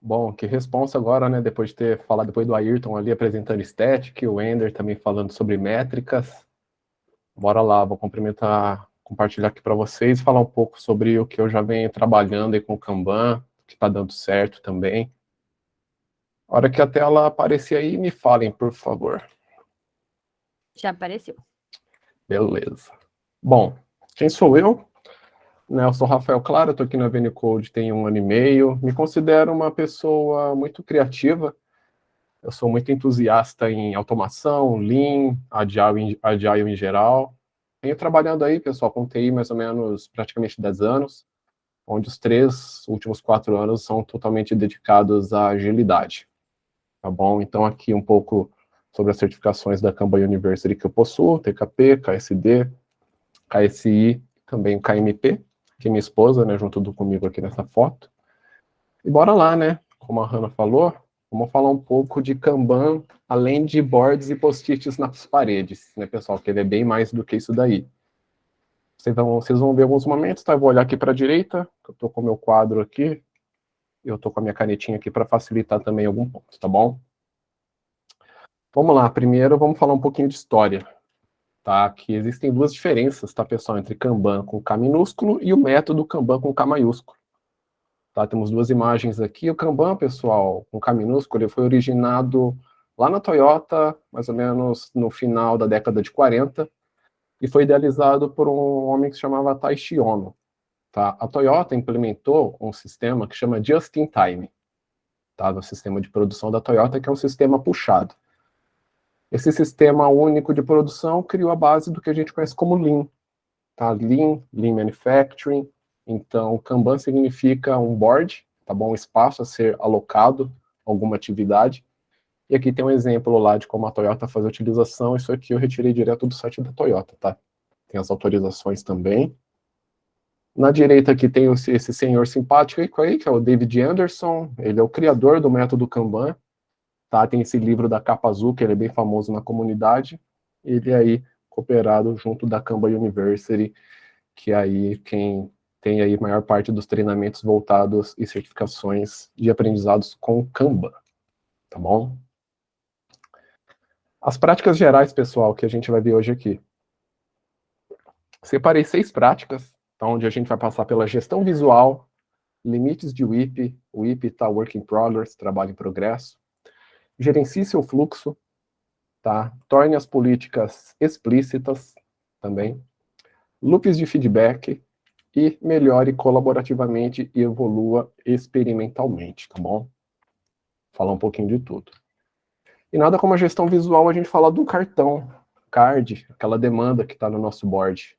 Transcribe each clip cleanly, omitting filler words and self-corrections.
Bom, que responsa agora, né? Depois de ter falado depois do Ayrton ali apresentando Static, o Ender também falando sobre métricas. Bora lá, vou compartilhar aqui para vocês, falar um pouco sobre o que eu já venho trabalhando aí com o Kanban, que está dando certo também. A hora que a tela aparecer aí, me falem, por favor. Já apareceu. Beleza. Bom, quem sou eu? Eu sou Rafael Clara, estou aqui na VNCode tem 1 ano e meio. Me considero uma pessoa muito criativa. Eu sou muito entusiasta em automação, Lean, Agile em geral. Venho trabalhando aí, pessoal, com TI mais ou menos praticamente 10 anos, onde os 3 últimos 4 anos são totalmente dedicados à agilidade. Tá bom? Então, aqui um pouco sobre as certificações da Kanban University que eu possuo, TKP, KSD, KSI, também o KMP, que é minha esposa, né, junto comigo aqui nessa foto. E bora lá, né? Como a Hannah falou, vamos falar um pouco de Kanban, além de boards e post-its nas paredes, né, pessoal? Que ele é bem mais do que isso daí. Vocês vão ver alguns momentos, tá? Eu vou olhar aqui para a direita, eu estou com o meu quadro aqui, eu estou com a minha canetinha aqui para facilitar também algum ponto, tá bom? Vamos lá, primeiro vamos falar um pouquinho de história, tá? Que existem duas diferenças, tá, pessoal, entre Kanban com K minúsculo e o método Kanban com K maiúsculo. Tá, temos duas imagens aqui. O Kanban, pessoal, com K minúsculo, ele foi originado lá na Toyota, mais ou menos no final da década de 40, e foi idealizado por um homem que se chamava Taishi Ono. Tá? A Toyota implementou um sistema que chama Just in Time, tá? O sistema de produção da Toyota, que é um sistema puxado. Esse sistema único de produção criou a base do que a gente conhece como Lean. Tá? Lean Manufacturing. Então, o Kanban significa um board, tá bom? Um espaço a ser alocado a alguma atividade. E aqui tem um exemplo lá de como a Toyota faz a utilização. Isso aqui eu retirei direto do site da Toyota, tá? Tem as autorizações também. Na direita aqui tem esse senhor simpático aí, que é o David Anderson. Ele é o criador do método Kanban. Tá? Tem esse livro da capa azul, que ele é bem famoso na comunidade. Ele aí cooperado junto da Kanban University, que aí quem tem aí a maior parte dos treinamentos voltados e certificações de aprendizados com Kanban, tá bom? As práticas gerais, pessoal, que a gente vai ver hoje aqui. Separei 6 práticas, tá, onde a gente vai passar pela gestão visual, limites de WIP, o WIP está Work in Progress, trabalho em progresso, gerencie seu fluxo, tá? Torne as políticas explícitas também, loops de feedback, e melhore colaborativamente e evolua experimentalmente, tá bom? Falar um pouquinho de tudo. E nada como a gestão visual a gente falar do cartão, card, aquela demanda que está no nosso board.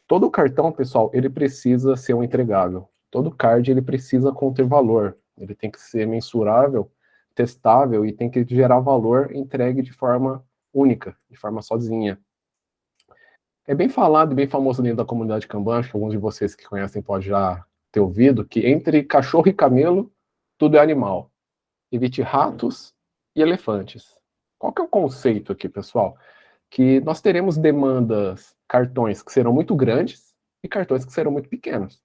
Todo cartão, pessoal, ele precisa ser um entregável. Todo card, ele precisa conter valor. Ele tem que ser mensurável, testável e tem que gerar valor entregue de forma única, de forma sozinha. É bem falado e bem famoso dentro da comunidade Kanban, acho que alguns de vocês que conhecem podem já ter ouvido, que entre cachorro e camelo, tudo é animal. Evite ratos e elefantes. Qual que é o conceito aqui, pessoal? Que nós teremos demandas, cartões que serão muito grandes e cartões que serão muito pequenos.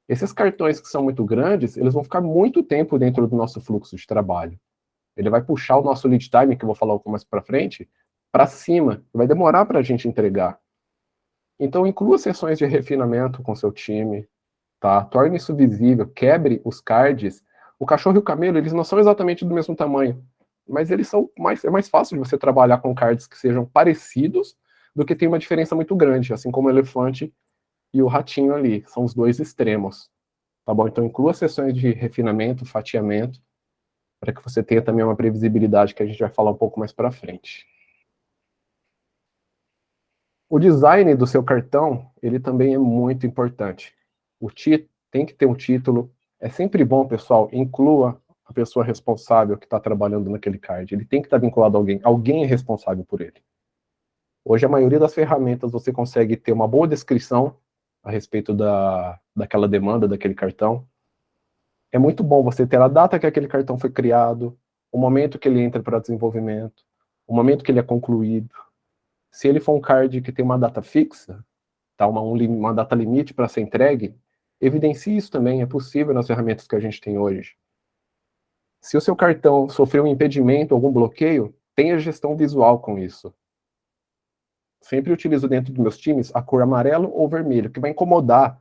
Esses cartões que são muito grandes, eles vão ficar muito tempo dentro do nosso fluxo de trabalho. Ele vai puxar o nosso lead time, que eu vou falar um pouco mais para frente, para cima. Vai demorar para a gente entregar. Então, inclua sessões de refinamento com seu time, tá? Torne isso visível, quebre os cards. O cachorro e o camelo, eles não são exatamente do mesmo tamanho, mas eles são é mais fácil de você trabalhar com cards que sejam parecidos do que tem uma diferença muito grande, assim como o elefante e o ratinho ali, são os dois extremos, tá bom? Então, inclua sessões de refinamento, fatiamento, para que você tenha também uma previsibilidade que a gente vai falar um pouco mais para frente. O design do seu cartão, ele também é muito importante. Tem que ter um título. É sempre bom, pessoal, inclua a pessoa responsável que está trabalhando naquele card. Ele tem que estar vinculado a alguém. Alguém é responsável por ele. Hoje, a maioria das ferramentas, você consegue ter uma boa descrição a respeito daquela demanda, daquele cartão. É muito bom você ter a data que aquele cartão foi criado, o momento que ele entra para desenvolvimento, o momento que ele é concluído. Se ele for um card que tem uma data fixa, tá, uma data limite para ser entregue, evidencie isso também, é possível nas ferramentas que a gente tem hoje. Se o seu cartão sofreu um impedimento, algum bloqueio, tenha gestão visual com isso. Sempre utilizo dentro dos meus times a cor amarelo ou vermelho, que vai incomodar,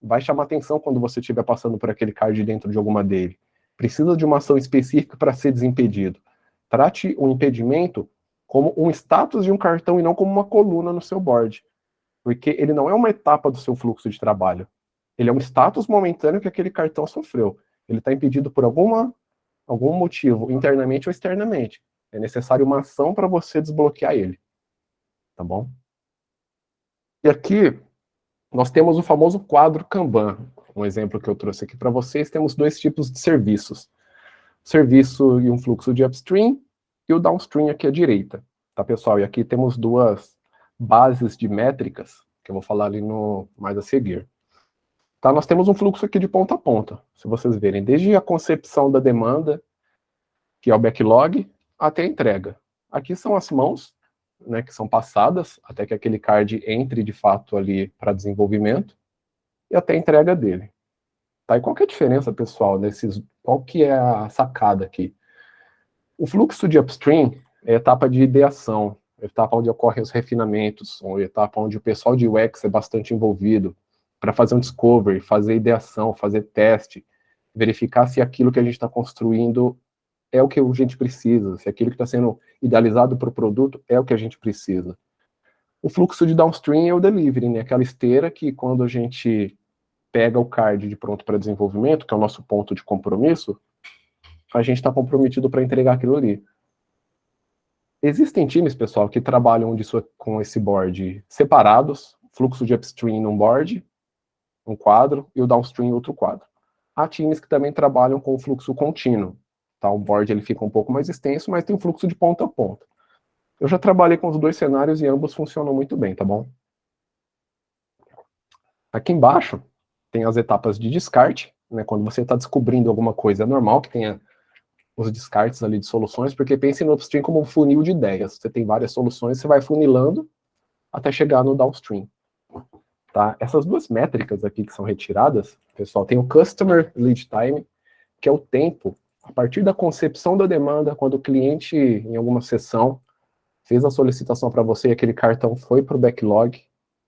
vai chamar atenção quando você estiver passando por aquele card dentro de alguma dele. Precisa de uma ação específica para ser desimpedido. Trate o impedimento como um status de um cartão e não como uma coluna no seu board. Porque ele não é uma etapa do seu fluxo de trabalho. Ele é um status momentâneo que aquele cartão sofreu. Ele está impedido por algum motivo, internamente ou externamente. É necessário uma ação para você desbloquear ele. Tá bom? E aqui, nós temos o famoso quadro Kanban. Um exemplo que eu trouxe aqui para vocês, temos dois tipos de serviços. Serviço e um fluxo de upstream, e o downstream aqui à direita. Tá, pessoal? E aqui temos duas bases de métricas, que eu vou falar ali mais a seguir. Tá, nós temos um fluxo aqui de ponta a ponta, se vocês verem, desde a concepção da demanda, que é o backlog, até a entrega. Aqui são as mãos, né, que são passadas, até que aquele card entre de fato ali para desenvolvimento, e até a entrega dele. Tá, e qual que é a diferença, pessoal, qual que é a sacada aqui? O fluxo de upstream é a etapa de ideação, a etapa onde ocorrem os refinamentos, a etapa onde o pessoal de UX é bastante envolvido, para fazer um discovery, fazer ideação, fazer teste, verificar se aquilo que a gente está construindo é o que a gente precisa, se aquilo que está sendo idealizado para o produto é o que a gente precisa. O fluxo de downstream é o delivery, né? Aquela esteira que quando a gente pega o card de pronto para desenvolvimento, que é o nosso ponto de compromisso, a gente está comprometido para entregar aquilo ali. Existem times, pessoal, que trabalham com esse board separados, fluxo de upstream num board, um quadro, e o downstream em outro quadro. Há times que também trabalham com o fluxo contínuo. Tá? O board ele fica um pouco mais extenso, mas tem um fluxo de ponta a ponta. Eu já trabalhei com os dois cenários e ambos funcionam muito bem, tá bom? Aqui embaixo tem as etapas de descarte, né? Quando você está descobrindo alguma coisa, é normal que tenha os descartes ali de soluções, porque pense no upstream como um funil de ideias. Você tem várias soluções, você vai funilando até chegar no downstream. Tá? Essas duas métricas aqui que são retiradas, pessoal, tem o Customer Lead Time, que é o tempo, a partir da concepção da demanda, quando o cliente, em alguma sessão, fez a solicitação para você e aquele cartão foi para o backlog,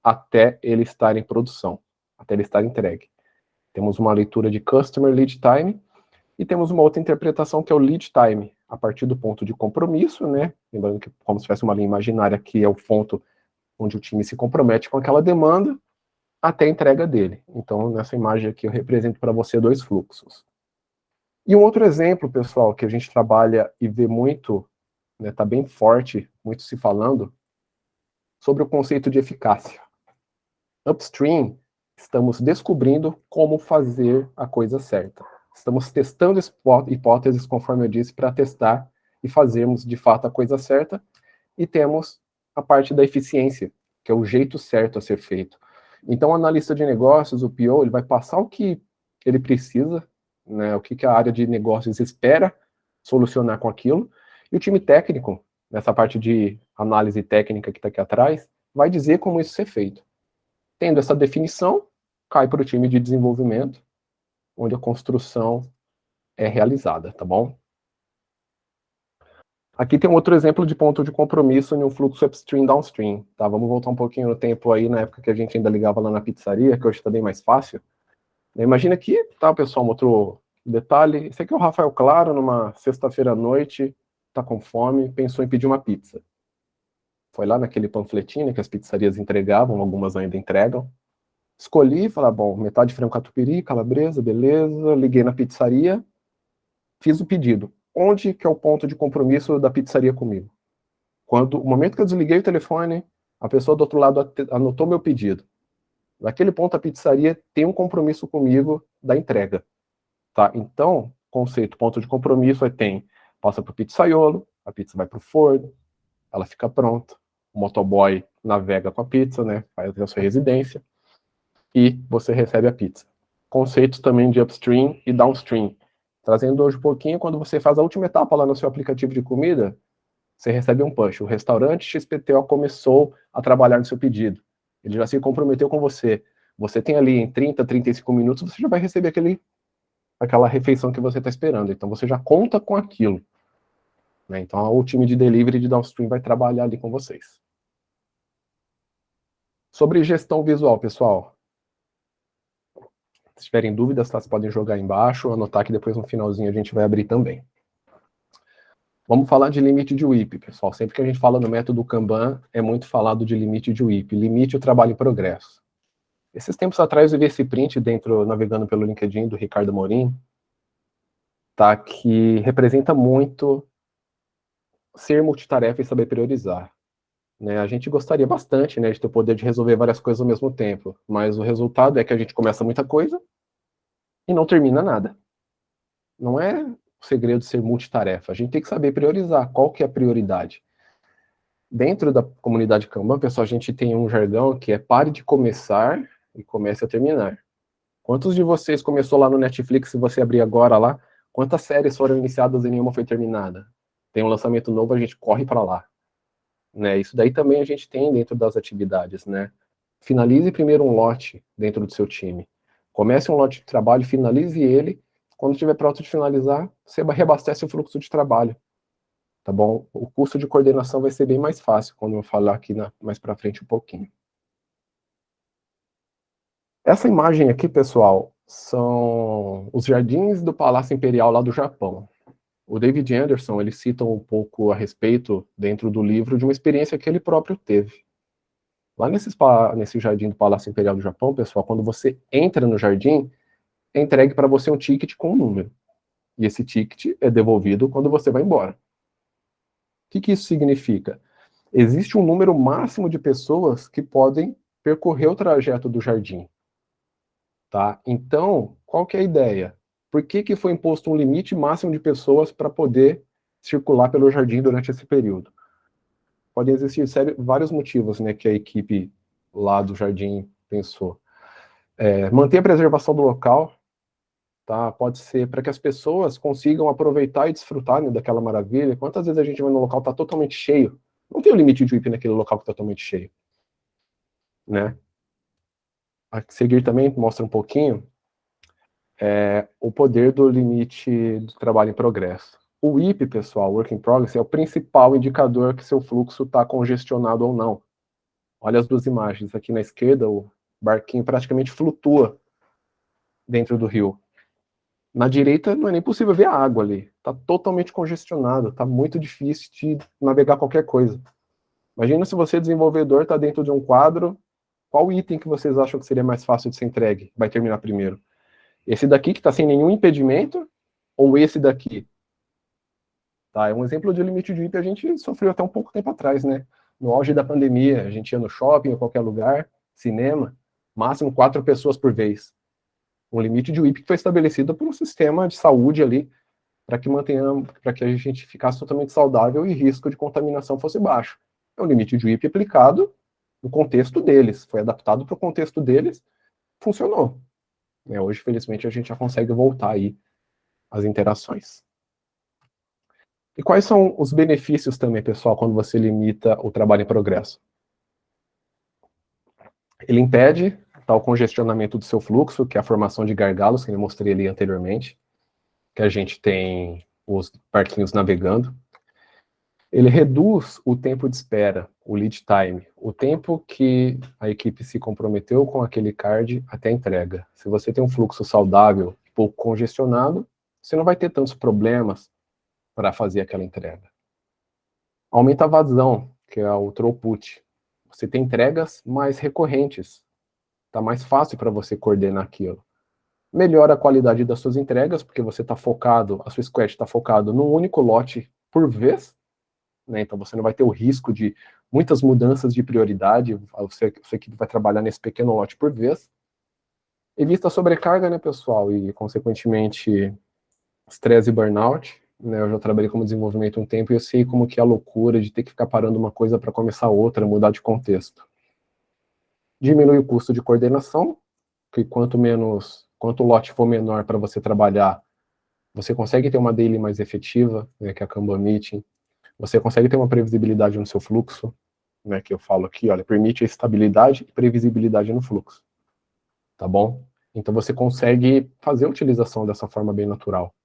até ele estar em produção, até ele estar entregue. Temos uma leitura de Customer Lead Time, e temos uma outra interpretação que é o Lead Time, a partir do ponto de compromisso, né? Lembrando que como se fosse uma linha imaginária, que é o ponto onde o time se compromete com aquela demanda, até a entrega dele. Então, nessa imagem aqui, eu represento para você dois fluxos. E um outro exemplo, pessoal, que a gente trabalha e vê muito, né, tá bem forte, muito se falando, sobre o conceito de eficácia. Upstream, estamos descobrindo como fazer a coisa certa. Estamos testando hipóteses, conforme eu disse, para testar e fazermos, de fato, a coisa certa. E temos a parte da eficiência, que é o jeito certo a ser feito. Então, o analista de negócios, o PO, ele vai passar o que ele precisa, né, o que a área de negócios espera solucionar com aquilo, e o time técnico, nessa parte de análise técnica que está aqui atrás, vai dizer como isso ser feito. Tendo essa definição, cai para o time de desenvolvimento, onde a construção é realizada, tá bom? Aqui tem um outro exemplo de ponto de compromisso em um fluxo upstream-downstream, tá? Vamos voltar um pouquinho no tempo aí, na época que a gente ainda ligava lá na pizzaria, que hoje está bem mais fácil. Imagina que, tá, pessoal, um outro detalhe, esse aqui é o Rafael Claro, numa sexta-feira à noite, tá com fome, pensou em pedir uma pizza. Foi lá naquele panfletinho que as pizzarias entregavam, algumas ainda entregam. Escolhi, falei, bom, metade de frango catupiry, calabresa, beleza, liguei na pizzaria, fiz o pedido. Onde que é o ponto de compromisso da pizzaria comigo? O momento que eu desliguei o telefone, a pessoa do outro lado anotou meu pedido. Naquele ponto, a pizzaria tem um compromisso comigo da entrega. Tá? Então, conceito, ponto de compromisso passa para o pizzaiolo, a pizza vai para o forno, ela fica pronta, o motoboy navega com a pizza, né, faz a sua residência, e você recebe a pizza. Conceitos também de upstream e downstream. Trazendo hoje um pouquinho, quando você faz a última etapa lá no seu aplicativo de comida, você recebe um push. O restaurante XPTO começou a trabalhar no seu pedido. Ele já se comprometeu com você. Você tem ali em 30, 35 minutos, você já vai receber aquele aquela refeição que você está esperando. Então, você já conta com aquilo. Né? Então, o time de delivery de downstream vai trabalhar ali com vocês. Sobre gestão visual, pessoal. Se tiverem dúvidas, tá, vocês podem jogar aí embaixo, anotar que depois no finalzinho a gente vai abrir também. Vamos falar de limite de WIP, pessoal. Sempre que a gente fala no método Kanban, é muito falado de limite de WIP. Limite o trabalho em progresso. Esses tempos atrás eu vi esse print navegando pelo LinkedIn do Ricardo Morim, tá, que representa muito ser multitarefa e saber priorizar. Né? A gente gostaria bastante, né, de ter o poder de resolver várias coisas ao mesmo tempo, mas o resultado é que a gente começa muita coisa e não termina nada. Não é o segredo ser multitarefa, a gente tem que saber priorizar, qual que é a prioridade. Dentro da comunidade Kanban, pessoal, a gente tem um jargão que é pare de começar e comece a terminar. Quantos de vocês começou lá no Netflix, se você abrir agora lá, quantas séries foram iniciadas e nenhuma foi terminada? Tem um lançamento novo, a gente corre para lá. Né? Isso daí também a gente tem dentro das atividades, né? Finalize primeiro um lote dentro do seu time. Comece um lote de trabalho, finalize ele. Quando estiver pronto de finalizar, você reabastece o fluxo de trabalho. Tá bom? O curso de coordenação vai ser bem mais fácil quando eu falar aqui mais para frente um pouquinho. Essa imagem aqui, pessoal, são os jardins do Palácio Imperial lá do Japão. O David Anderson, ele cita um pouco a respeito, dentro do livro, de uma experiência que ele próprio teve. Lá nesse jardim do Palácio Imperial do Japão, pessoal, quando você entra no jardim, é entregue para você um ticket com um número. E esse ticket é devolvido quando você vai embora. O que isso significa? Existe um número máximo de pessoas que podem percorrer o trajeto do jardim. Tá? Então, qual que é a ideia? Por que foi imposto um limite máximo de pessoas para poder circular pelo jardim durante esse período? Podem existir vários motivos, né, que a equipe lá do jardim pensou. Manter a preservação do local, tá? Pode ser para que as pessoas consigam aproveitar e desfrutar, né, daquela maravilha. Quantas vezes a gente vai no local que está totalmente cheio? Não tem o limite de WIP naquele local que está totalmente cheio. Né? A seguir também mostra um pouquinho o poder do limite do trabalho em progresso. O WIP, pessoal, Work in Progress, é o principal indicador que seu fluxo está congestionado ou não. Olha as duas imagens. Aqui na esquerda, o barquinho praticamente flutua dentro do rio. Na direita, não é nem possível ver a água ali. Está totalmente congestionado, está muito difícil de navegar qualquer coisa. Imagina se você, desenvolvedor, está dentro de um quadro, qual item que vocês acham que seria mais fácil de ser entregue? Vai terminar primeiro? Esse daqui, que está sem nenhum impedimento, ou esse daqui? Tá, é um exemplo de limite de WIP, a gente sofreu até um pouco tempo atrás, né? No auge da pandemia, a gente ia no shopping, ou qualquer lugar, cinema, máximo 4 pessoas por vez. Um limite de WIP que foi estabelecido por um sistema de saúde ali, para que a gente ficasse totalmente saudável e risco de contaminação fosse baixo. É um limite de WIP aplicado no contexto deles, foi adaptado para o contexto deles, funcionou. Hoje, felizmente, a gente já consegue voltar aí às interações. E quais são os benefícios também, pessoal, quando você limita o trabalho em progresso? Ele impede o congestionamento do seu fluxo, que é a formação de gargalos, que eu mostrei ali anteriormente, que a gente tem os barquinhos navegando. Ele reduz o tempo de espera, o lead time, o tempo que a equipe se comprometeu com aquele card até a entrega. Se você tem um fluxo saudável, pouco congestionado, você não vai ter tantos problemas para fazer aquela entrega. Aumenta a vazão, que é o throughput. Você tem entregas mais recorrentes. Está mais fácil para você coordenar aquilo. Melhora a qualidade das suas entregas, porque você está focado, a sua squad está focado num único lote por vez, né? Então você não vai ter o risco de muitas mudanças de prioridade, a sua equipe vai trabalhar nesse pequeno lote por vez. Evita a sobrecarga, né, pessoal, e consequentemente estresse e burnout. Né, eu já trabalhei como desenvolvimento um tempo e eu sei como que é a loucura de ter que ficar parando uma coisa para começar outra, mudar de contexto. Diminui o custo de coordenação, que quanto o lote for menor para você trabalhar, você consegue ter uma daily mais efetiva, né, que é a Kanban Meeting. Você consegue ter uma previsibilidade no seu fluxo, né, que eu falo aqui, olha, permite a estabilidade e previsibilidade no fluxo. Tá bom? Então você consegue fazer a utilização dessa forma bem natural.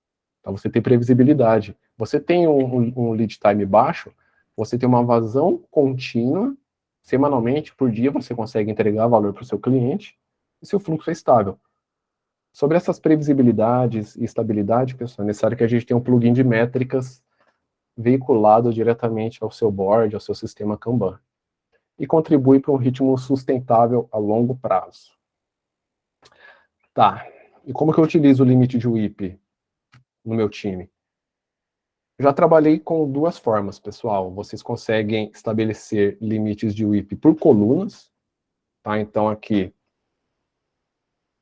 Então você tem previsibilidade. Você tem um lead time baixo, você tem uma vazão contínua, semanalmente, por dia, você consegue entregar valor para o seu cliente, e seu fluxo é estável. Sobre essas previsibilidades e estabilidade, pessoal, é necessário que a gente tenha um plugin de métricas veiculado diretamente ao seu board, ao seu sistema Kanban. E contribui para um ritmo sustentável a longo prazo. Tá, e como que eu utilizo o limite de WIP no meu time? Já trabalhei com duas formas, pessoal. Vocês conseguem estabelecer limites de WIP por colunas, tá? Então aqui,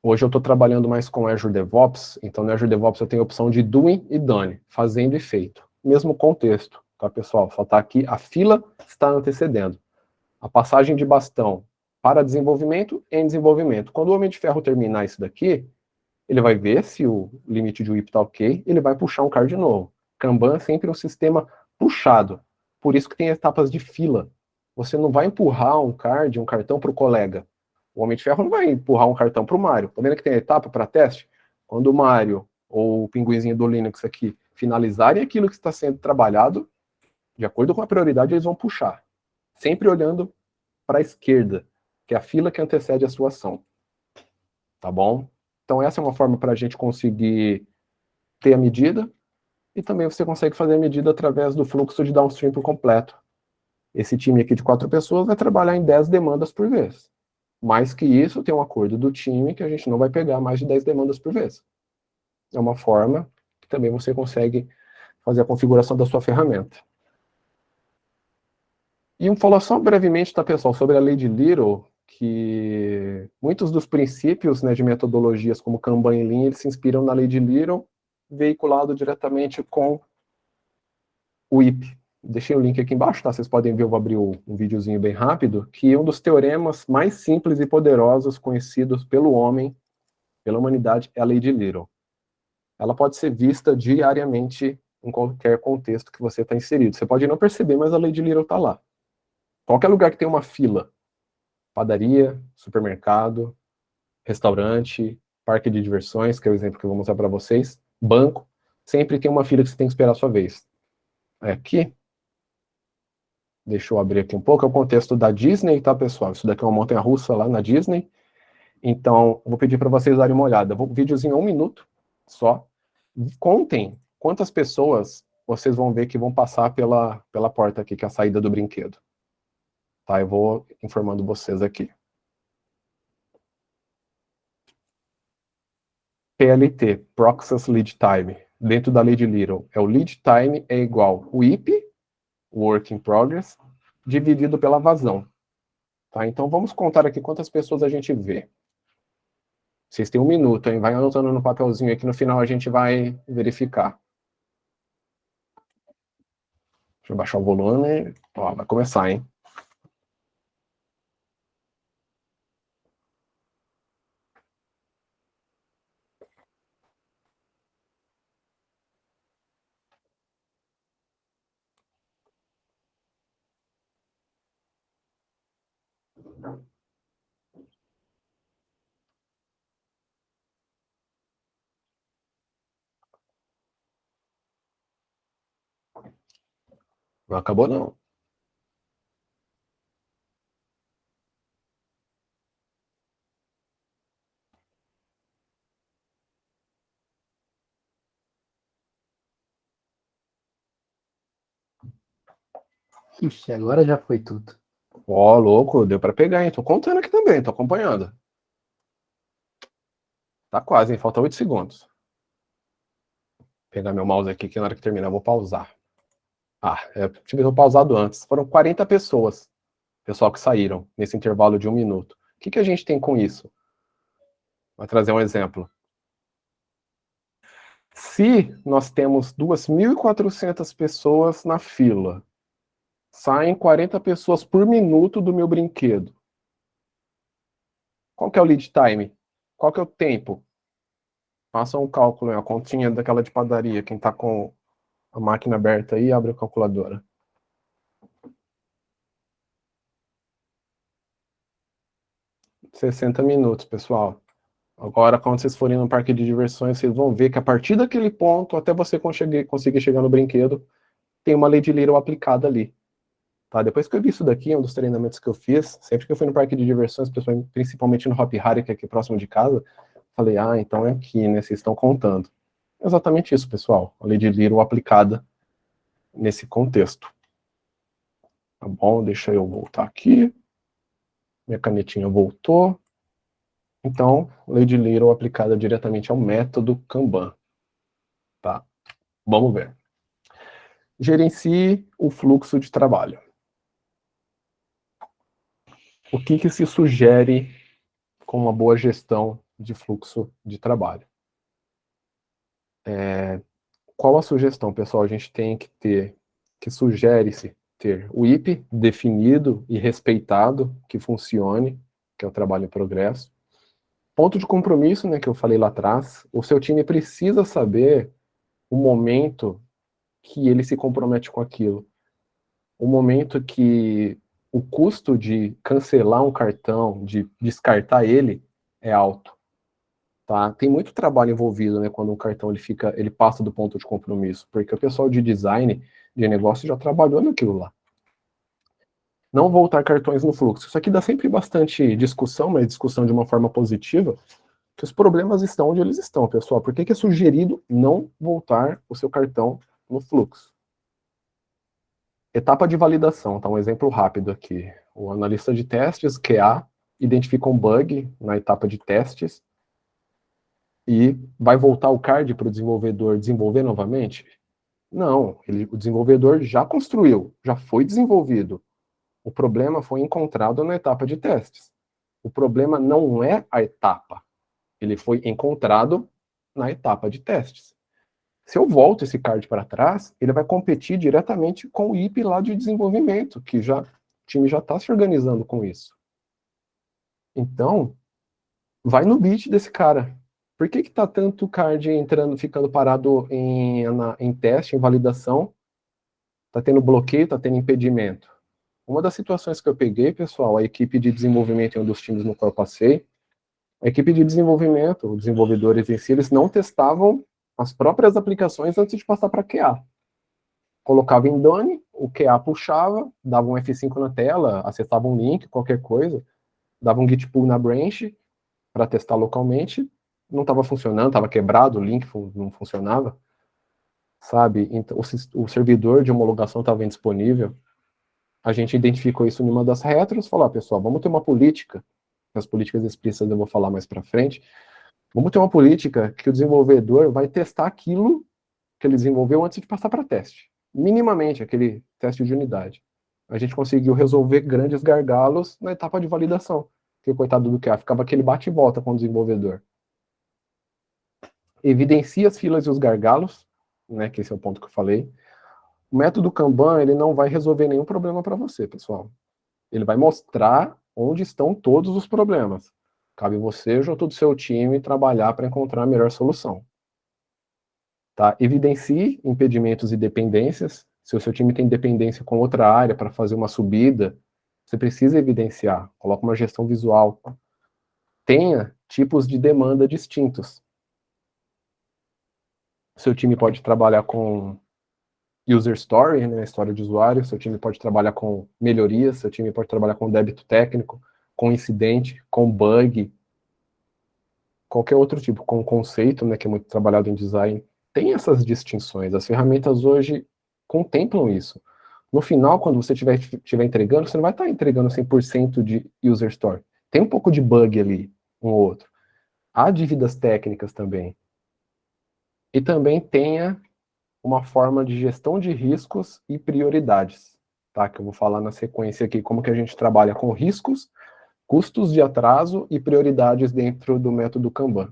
hoje eu estou trabalhando mais com Azure DevOps, então no Azure DevOps eu tenho a opção de doing e done, fazendo e feito. Mesmo contexto, tá, pessoal? Só está aqui, a fila está antecedendo. A passagem de bastão para desenvolvimento em desenvolvimento. Quando o Homem de Ferro terminar isso daqui, ele vai ver se o limite de WIP está ok, ele vai puxar um card novo. Kanban é sempre um sistema puxado, por isso que tem etapas de fila. Você não vai empurrar um card, um cartão para o colega. O Homem de Ferro não vai empurrar um cartão para o Mário. Tá vendo que tem a etapa para teste? Quando o Mário ou o pinguinzinho do Linux aqui finalizarem aquilo que está sendo trabalhado, de acordo com a prioridade, eles vão puxar. Sempre olhando para a esquerda, que é a fila que antecede a sua ação. Tá bom? Então essa é uma forma para a gente conseguir ter a medida, e também você consegue fazer a medida através do fluxo de downstream por completo. Esse time aqui de 4 pessoas vai trabalhar em 10 demandas por vez. Mais que isso, tem um acordo do time que a gente não vai pegar mais de 10 demandas por vez. É uma forma que também você consegue fazer a configuração da sua ferramenta. E falar só brevemente, tá, pessoal, sobre a lei de Little, que muitos dos princípios, né, de metodologias como Kanban e Lean, eles se inspiram na lei de Little, veiculado diretamente com o IP. Deixei o link aqui embaixo, tá? Vocês podem ver, eu vou abrir um videozinho bem rápido, que um dos teoremas mais simples e poderosos conhecidos pelo homem, pela humanidade, é a lei de Little. Ela pode ser vista diariamente em qualquer contexto que você está inserido. Você pode não perceber, mas a lei de Little está lá. Qualquer lugar que tem uma fila, padaria, supermercado, restaurante, parque de diversões, que é o exemplo que eu vou mostrar para vocês, banco, sempre tem uma fila que você tem que esperar a sua vez. Aqui, deixa eu abrir aqui um pouco, é o contexto da Disney, tá, pessoal? Isso daqui é uma montanha-russa lá na Disney. Então, vou pedir para vocês darem uma olhada. Um videozinho 1 minuto só. Contem quantas pessoas vocês vão ver que vão passar pela porta aqui, que é a saída do brinquedo. Tá, eu vou informando vocês aqui. PLT, Process Lead Time, dentro da lei de Little, o lead time é igual o WIP, Work in Progress, dividido pela vazão. Tá? Então vamos contar aqui quantas pessoas a gente vê. Vocês têm 1 minuto, hein? Vai anotando no papelzinho aqui, no final a gente vai verificar. Deixa eu baixar o volume. Ó, vai começar, hein? Não acabou, não. Ixi, agora já foi tudo. Ó, louco, deu pra pegar, hein? Tô contando aqui também, tô acompanhando. Tá quase, hein? Falta 8 segundos. Vou pegar meu mouse aqui, que na hora que terminar eu vou pausar. Tive pausado antes. Foram 40 pessoas, pessoal, que saíram nesse intervalo de 1 minuto. O que a gente tem com isso? Vou trazer um exemplo. Se nós temos 2.400 pessoas na fila, saem 40 pessoas por minuto do meu brinquedo. Qual que é o lead time? Qual que é o tempo? Faça um cálculo, a continha daquela de padaria. Quem está com a máquina aberta aí, abre a calculadora. 60 minutos, pessoal. Agora, quando vocês forem no parque de diversões, vocês vão ver que a partir daquele ponto, até você conseguir chegar no brinquedo, tem uma lei de Little aplicada ali. Tá? Depois que eu vi isso daqui, um dos treinamentos que eu fiz, sempre que eu fui no parque de diversões, principalmente no Hop Hari, que é aqui próximo de casa, falei, então é aqui, né? Vocês estão contando. É exatamente isso, pessoal. A lei de Little aplicada nesse contexto. Tá bom? Deixa eu voltar aqui. Minha canetinha voltou. Então, lei de Little aplicada diretamente ao método Kanban. Tá? Vamos ver. Gerencie o fluxo de trabalho. O que se sugere com uma boa gestão de fluxo de trabalho? Qual a sugestão, pessoal? A gente tem que ter, que sugere-se ter o IP definido e respeitado, que funcione, que é o trabalho em progresso. Ponto de compromisso, né, que eu falei lá atrás, o seu time precisa saber o momento que ele se compromete com aquilo. O momento que o custo de cancelar um cartão, de descartar ele, é alto. Tá? Tem muito trabalho envolvido, né, quando um cartão ele passa do ponto de compromisso, porque o pessoal de design de negócio já trabalhou naquilo lá. Não voltar cartões no fluxo. Isso aqui dá sempre bastante discussão, mas discussão de uma forma positiva, que os problemas estão onde eles estão, pessoal. Por que é sugerido não voltar o seu cartão no fluxo? Etapa de validação, tá? Um exemplo rápido aqui. O analista de testes, QA, identifica um bug na etapa de testes e vai voltar o card para o desenvolvedor desenvolver novamente? Não, o desenvolvedor já construiu, já foi desenvolvido. O problema foi encontrado na etapa de testes. O problema não é a etapa, ele foi encontrado na etapa de testes. Se eu volto esse card para trás, ele vai competir diretamente com o IP lá de desenvolvimento, que o time já está se organizando com isso. Então, vai no bit desse cara. Por que está tanto card ficando parado em teste, em validação? Está tendo bloqueio, está tendo impedimento. Uma das situações que eu peguei, pessoal, a equipe de desenvolvimento em um dos times no qual eu passei, a equipe de desenvolvimento, os desenvolvedores em si, eles não testavam as próprias aplicações antes de passar para QA. Colocava em done, o QA puxava, dava um F5 na tela, acessava um link, qualquer coisa, dava um git pull na branch para testar localmente, não estava funcionando, estava quebrado, o link não funcionava, sabe? Então, o servidor de homologação estava indisponível. A gente identificou isso em uma das retros, falou, pessoal, vamos ter uma política, as políticas explícitas eu vou falar mais para frente, vamos ter uma política que o desenvolvedor vai testar aquilo que ele desenvolveu antes de passar para teste. Minimamente, aquele teste de unidade. A gente conseguiu resolver grandes gargalos na etapa de validação. Porque o coitado do QA ficava aquele bate e volta com o desenvolvedor. Evidencia as filas e os gargalos, né, que esse é o ponto que eu falei. O método Kanban, ele não vai resolver nenhum problema para você, pessoal. Ele vai mostrar onde estão todos os problemas. Cabe você, junto do seu time, trabalhar para encontrar a melhor solução. Tá? Evidencie impedimentos e dependências. Se o seu time tem dependência com outra área para fazer uma subida, você precisa evidenciar. Coloca uma gestão visual. Tenha tipos de demanda distintos. Seu time pode trabalhar com user story, né, história de usuário. Seu time pode trabalhar com melhorias. Seu time pode trabalhar com débito técnico, com incidente, com bug. Qualquer outro tipo, com conceito, né, que é muito trabalhado em design. Tem essas distinções. As ferramentas hoje contemplam isso. No final, quando você estiver entregando, você não vai estar entregando 100% de user story. Tem um pouco de bug ali, um ou outro. Há dívidas técnicas também. E também tenha uma forma de gestão de riscos e prioridades, tá? Que eu vou falar na sequência aqui, como que a gente trabalha com riscos, custos de atraso e prioridades dentro do método Kanban.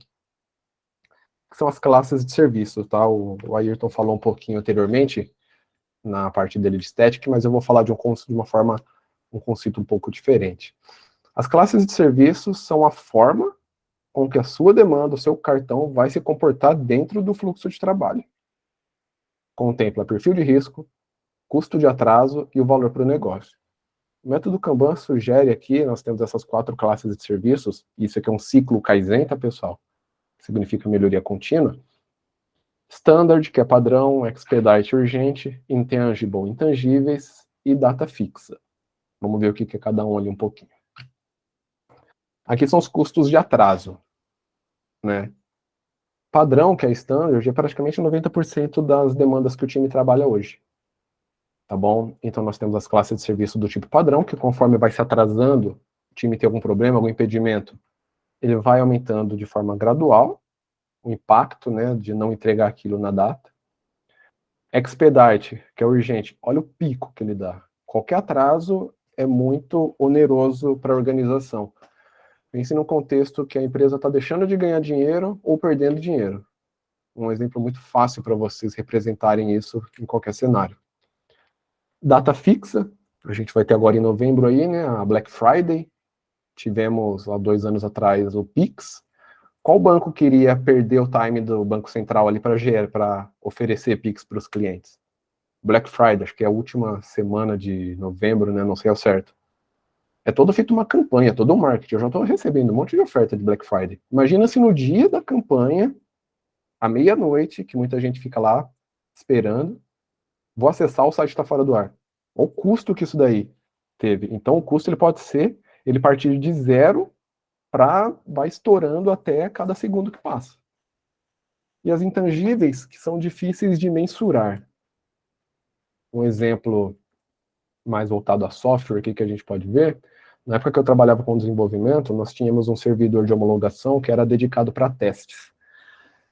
Que são as classes de serviço, tá? O Ayrton falou um pouquinho anteriormente, na parte dele de estética, mas eu vou falar de uma forma, um conceito um pouco diferente. As classes de serviços são a forma com que a sua demanda, o seu cartão, vai se comportar dentro do fluxo de trabalho. Contempla perfil de risco, custo de atraso e o valor para o negócio. O método Kanban sugere aqui, nós temos essas 4 classes de serviços, isso aqui é um ciclo Kaizen, tá, pessoal? Significa melhoria contínua. Standard, que é padrão, Expedite, urgente, Intangible, intangíveis, e data fixa. Vamos ver o que é cada um ali um pouquinho. Aqui são os custos de atraso, né? Padrão, que é standard, é praticamente 90% das demandas que o time trabalha hoje. Tá bom? Então nós temos as classes de serviço do tipo padrão, que conforme vai se atrasando, o time tem algum problema, algum impedimento, ele vai aumentando de forma gradual, o impacto, né, de não entregar aquilo na data. Expedite, que é urgente, olha o pico que ele dá. Qualquer atraso é muito oneroso para a organização. Pense num contexto que a empresa está deixando de ganhar dinheiro ou perdendo dinheiro. Um exemplo muito fácil para vocês representarem isso em qualquer cenário. Data fixa, a gente vai ter agora em novembro aí, né, a Black Friday. Tivemos há 2 anos atrás o Pix. Qual banco queria perder o time do Banco Central ali para oferecer Pix para os clientes? Black Friday, acho que é a última semana de novembro, né, não sei ao certo. É todo feito uma campanha, todo um marketing. Eu já estou recebendo um monte de oferta de Black Friday. Imagina se no dia da campanha, à meia-noite, que muita gente fica lá esperando, vou acessar o site está fora do ar. Olha o custo que isso daí teve. Então o custo ele pode ser, ele partir de 0 para vai estourando até cada segundo que passa. E as intangíveis, que são difíceis de mensurar. Um exemplo mais voltado a software aqui que a gente pode ver, na época que eu trabalhava com desenvolvimento, nós tínhamos um servidor de homologação que era dedicado para testes.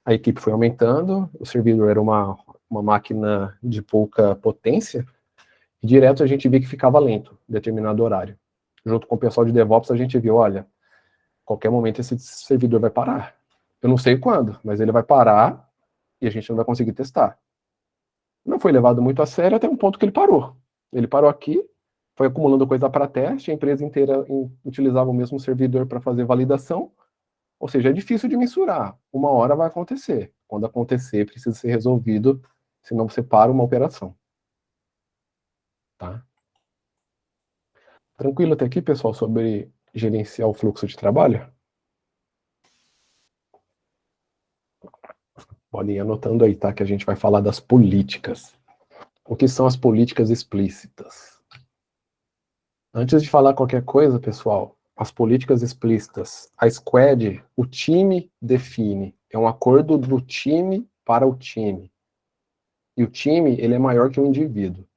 A equipe foi aumentando, o servidor era uma máquina de pouca potência, e direto a gente via que ficava lento em determinado horário. Junto com o pessoal de DevOps, a gente viu, olha, qualquer momento esse servidor vai parar. Eu não sei quando, mas ele vai parar e a gente não vai conseguir testar. Não foi levado muito a sério até um ponto que ele parou. Ele parou aqui, foi acumulando coisa para teste, a empresa inteira utilizava o mesmo servidor para fazer validação, ou seja, é difícil de mensurar. Uma hora vai acontecer. Quando acontecer, precisa ser resolvido, senão você para uma operação. Tá? Tranquilo até aqui, pessoal, sobre gerenciar o fluxo de trabalho? Podem ir anotando aí, tá? Que a gente vai falar das políticas. O que são as políticas explícitas? Antes de falar qualquer coisa, pessoal, as políticas explícitas, a squad, o time define. É um acordo do time para o time. E o time, ele é maior que o indivíduo.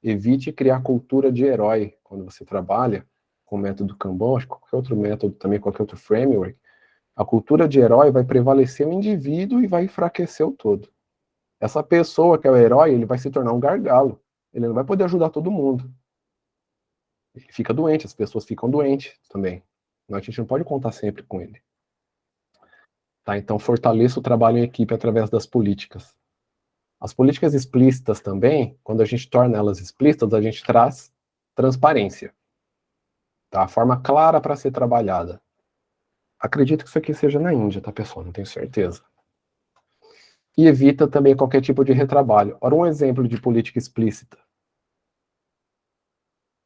Evite criar cultura de herói quando você trabalha com o método Kanban, qualquer outro método também, qualquer outro framework. A cultura de herói vai prevalecer o indivíduo e vai enfraquecer o todo. Essa pessoa que é o herói, ele vai se tornar um gargalo. Ele não vai poder ajudar todo mundo. Ele fica doente, as pessoas ficam doentes também. A gente não pode contar sempre com ele. Tá? Então, fortaleça o trabalho em equipe através das políticas. As políticas explícitas também, quando a gente torna elas explícitas, a gente traz transparência. Tá? A forma clara para ser trabalhada. Acredito que isso aqui seja na Índia, tá, pessoal? Não tenho certeza. E evita também qualquer tipo de retrabalho. Ora, um exemplo de política explícita.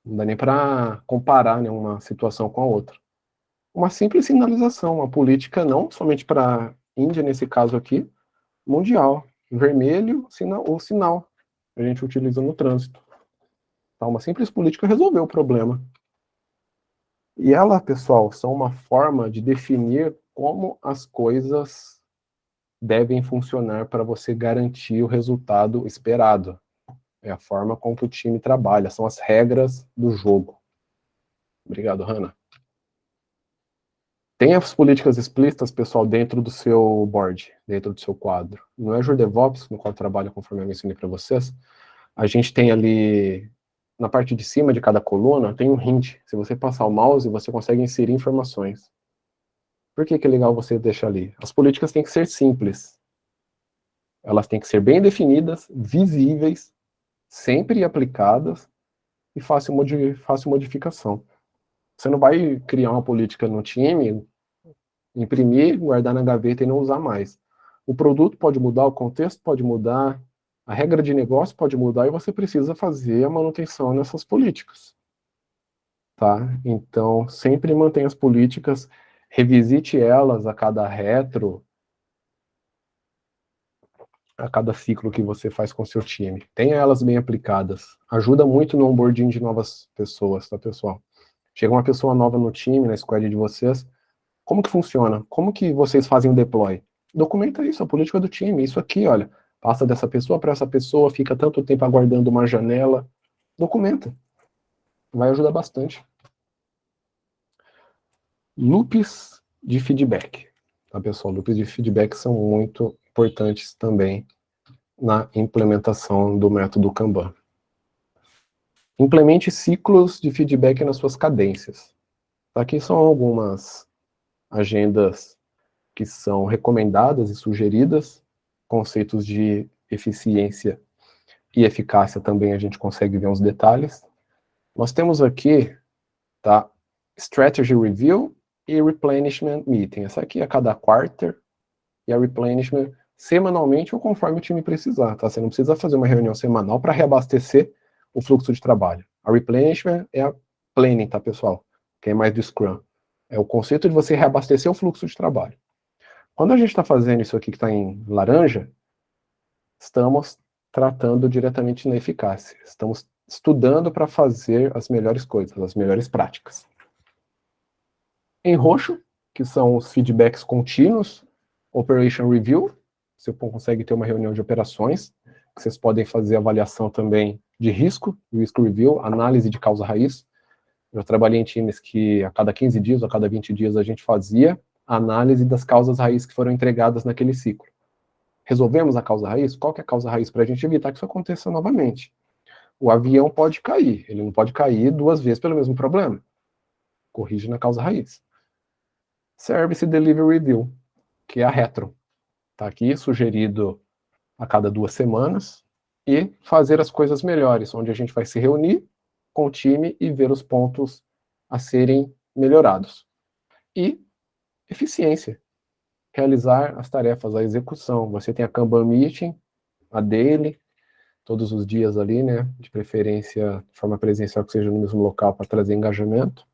Não dá nem para comparar, né, uma situação com a outra. Uma simples sinalização, uma política não somente para a Índia, nesse caso aqui, mundial. Vermelho, o sinal que a gente utiliza no trânsito. Tá, uma simples política resolveu o problema. E ela, pessoal, são uma forma de definir como as coisas devem funcionar para você garantir o resultado esperado. É a forma com que o time trabalha, são as regras do jogo. Obrigado, Hanna. Tem as políticas explícitas, pessoal, dentro do seu board, dentro do seu quadro. No Azure DevOps, no qual eu trabalho, conforme eu mencionei para vocês, a gente tem ali, na parte de cima de cada coluna, tem um hint. Se você passar o mouse, você consegue inserir informações. Por que é legal você deixar ali? As políticas têm que ser simples. Elas têm que ser bem definidas, visíveis, sempre aplicadas e fácil modificação. Você não vai criar uma política no time, imprimir, guardar na gaveta e não usar mais. O produto pode mudar, o contexto pode mudar, a regra de negócio pode mudar e você precisa fazer a manutenção nessas políticas. tá? Então, sempre mantenha as políticas, revisite elas a cada retro, a cada ciclo que você faz com seu time. Tenha elas bem aplicadas. Ajuda muito no onboarding de novas pessoas, tá, pessoal? Chega uma pessoa nova no time, na squad de vocês, como que funciona? Como que vocês fazem o deploy? Documenta isso, a política do time. Isso aqui, olha, passa dessa pessoa para essa pessoa, fica tanto tempo aguardando uma janela. Documenta. Vai ajudar bastante. Loops de feedback. Tá, pessoal? Loops de feedback são muito importantes também na implementação do método Kanban. Implemente ciclos de feedback nas suas cadências. Aqui são algumas agendas que são recomendadas e sugeridas, conceitos de eficiência e eficácia também a gente consegue ver uns detalhes. Nós temos aqui, tá, Strategy Review e Replenishment Meeting. Essa aqui é a cada quarter, e a Replenishment semanalmente ou conforme o time precisar, tá? Você não precisa fazer uma reunião semanal para reabastecer o fluxo de trabalho. A Replenishment é a planning, tá, pessoal? Que é mais do Scrum. É o conceito de você reabastecer o fluxo de trabalho. Quando a gente está fazendo isso aqui que está em laranja, estamos tratando diretamente na eficácia. Estamos estudando para fazer as melhores coisas, as melhores práticas. Em roxo, que são os feedbacks contínuos, Operation Review, você consegue ter uma reunião de operações, que vocês podem fazer avaliação também de risco, Risk Review, análise de causa raiz. Eu trabalhei em times que a cada 15 dias ou a cada 20 dias a gente fazia a análise das causas raiz que foram entregadas naquele ciclo. Resolvemos a causa raiz? Qual que é a causa raiz para a gente evitar que isso aconteça novamente? O avião pode cair, ele não pode cair 2 vezes pelo mesmo problema. Corrige na causa raiz. Service Delivery Review, que é a retro. Está aqui sugerido a cada 2 semanas, e fazer as coisas melhores, onde a gente vai se reunir com o time e ver os pontos a serem melhorados. E eficiência. Realizar as tarefas, a execução. Você tem a Kanban Meeting, a daily, todos os dias ali, né? De preferência, de forma presencial, que seja no mesmo local para trazer engajamento.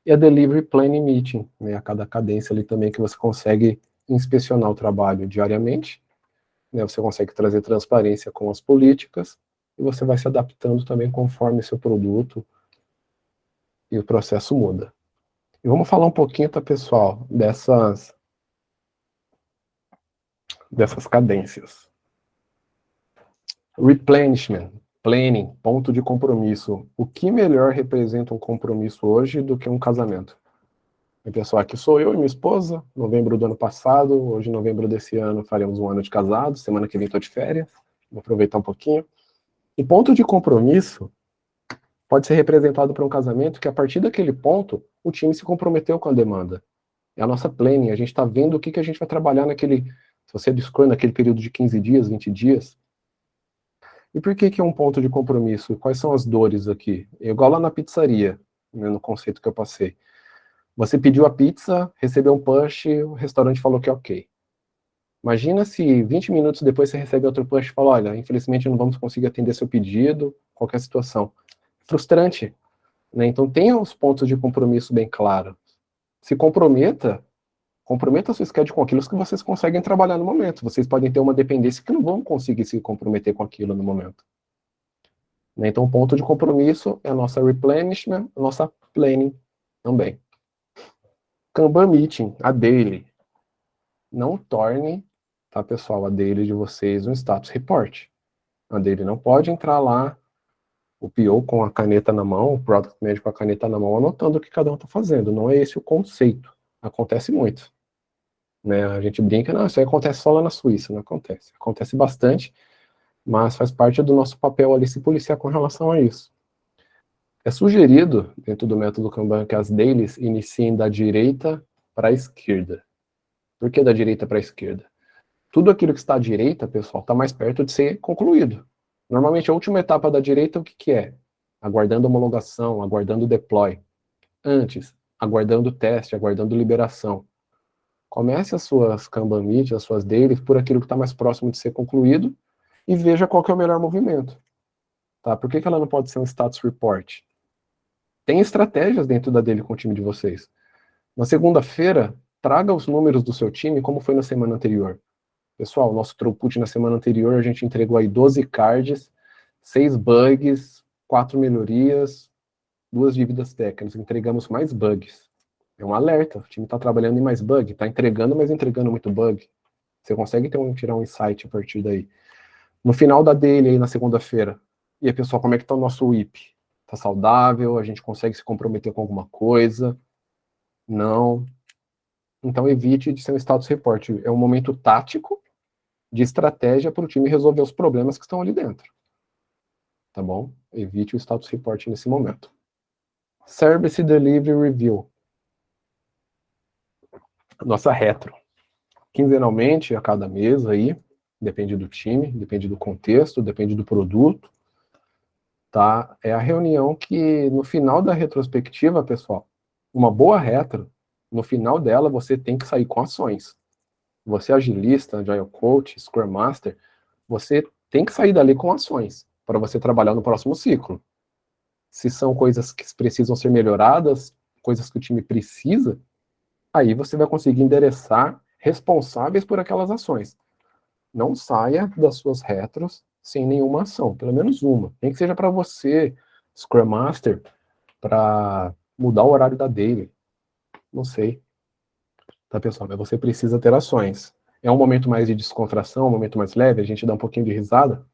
E a Delivery Planning Meeting, né? A cada cadência ali também que você consegue inspecionar o trabalho diariamente, né? Você consegue trazer transparência com as políticas e você vai se adaptando também conforme seu produto e o processo muda. E vamos falar um pouquinho, tá, pessoal, dessas cadências. Replenishment, planning, ponto de compromisso. O que melhor representa um compromisso hoje do que um casamento? E, pessoal, aqui sou eu e minha esposa, novembro do ano passado, hoje novembro desse ano faremos 1 ano de casado, semana que vem estou de férias, vou aproveitar um pouquinho. O ponto de compromisso pode ser representado por um casamento que a partir daquele ponto o time se comprometeu com a demanda. É a nossa planning, a gente está vendo o que a gente vai trabalhar naquele, se você é do Scrum, naquele período de 15 dias, 20 dias. E por que é um ponto de compromisso? Quais são as dores aqui? É igual lá na pizzaria, né, no conceito que eu passei. Você pediu a pizza, recebeu um push, o restaurante falou que é ok. Imagina se 20 minutos depois você recebe outro push e fala, olha, infelizmente não vamos conseguir atender seu pedido, qualquer situação. Frustrante, né? Então tenha os pontos de compromisso bem claros. Se comprometa a sua schedule com aquilo que vocês conseguem trabalhar no momento. Vocês podem ter uma dependência que não vão conseguir se comprometer com aquilo no momento. Né? Então o ponto de compromisso é a nossa replenishment, a nossa planning também. Kanban Meeting, a daily. Não torne, tá, pessoal, a daily de vocês um status report. A daily não pode entrar lá, o PO com a caneta na mão, o Product Manager com a caneta na mão, anotando o que cada um está fazendo. Não é esse o conceito. Acontece muito. Né? A gente brinca, não, isso aí acontece só lá na Suíça. Não acontece. Acontece bastante, mas faz parte do nosso papel ali se policiar com relação a isso. É sugerido, dentro do método Kanban, que as dailies iniciem da direita para a esquerda. Por que da direita para a esquerda? Tudo aquilo que está à direita, pessoal, está mais perto de ser concluído. Normalmente a última etapa da direita, o que é? Aguardando homologação, aguardando deploy. Antes, aguardando teste, aguardando liberação. Comece as suas Kanban Meet, as suas dailies, por aquilo que está mais próximo de ser concluído e veja qual que é o melhor movimento. Tá? Por que ela não pode ser um status report? Tem estratégias dentro da daily com o time de vocês. Na segunda-feira, traga os números do seu time como foi na semana anterior. Pessoal, nosso throughput na semana anterior, a gente entregou aí 12 cards, 6 bugs, 4 melhorias, 2 dívidas técnicas. Entregamos mais bugs. É um alerta. O time está trabalhando em mais bug. Está entregando, mas entregando muito bug. Você consegue tirar um insight a partir daí. No final da daily, aí na segunda-feira, e aí, pessoal, como é que está o nosso WIP? Está saudável? A gente consegue se comprometer com alguma coisa? Não. Então evite de ser um status report. É um momento tático de estratégia para o time resolver os problemas que estão ali dentro. Tá bom? Evite o status report nesse momento. Service Delivery Review. Nossa retro. Quinzenalmente, a cada mês aí, depende do time, depende do contexto, depende do produto, tá? É a reunião que, no final da retrospectiva, pessoal, uma boa retro, no final dela, você tem que sair com ações. Você é agilista, Agile Coach, Scrum Master, você tem que sair dali com ações, para você trabalhar no próximo ciclo. Se são coisas que precisam ser melhoradas, coisas que o time precisa, aí você vai conseguir endereçar responsáveis por aquelas ações. Não saia das suas retros sem nenhuma ação, pelo menos uma. Nem que seja para você, Scrum Master, para mudar o horário da daily. Não sei. Tá, pessoal? Mas você precisa ter ações. É um momento mais de descontração, um momento mais leve, a gente dá um pouquinho de risada,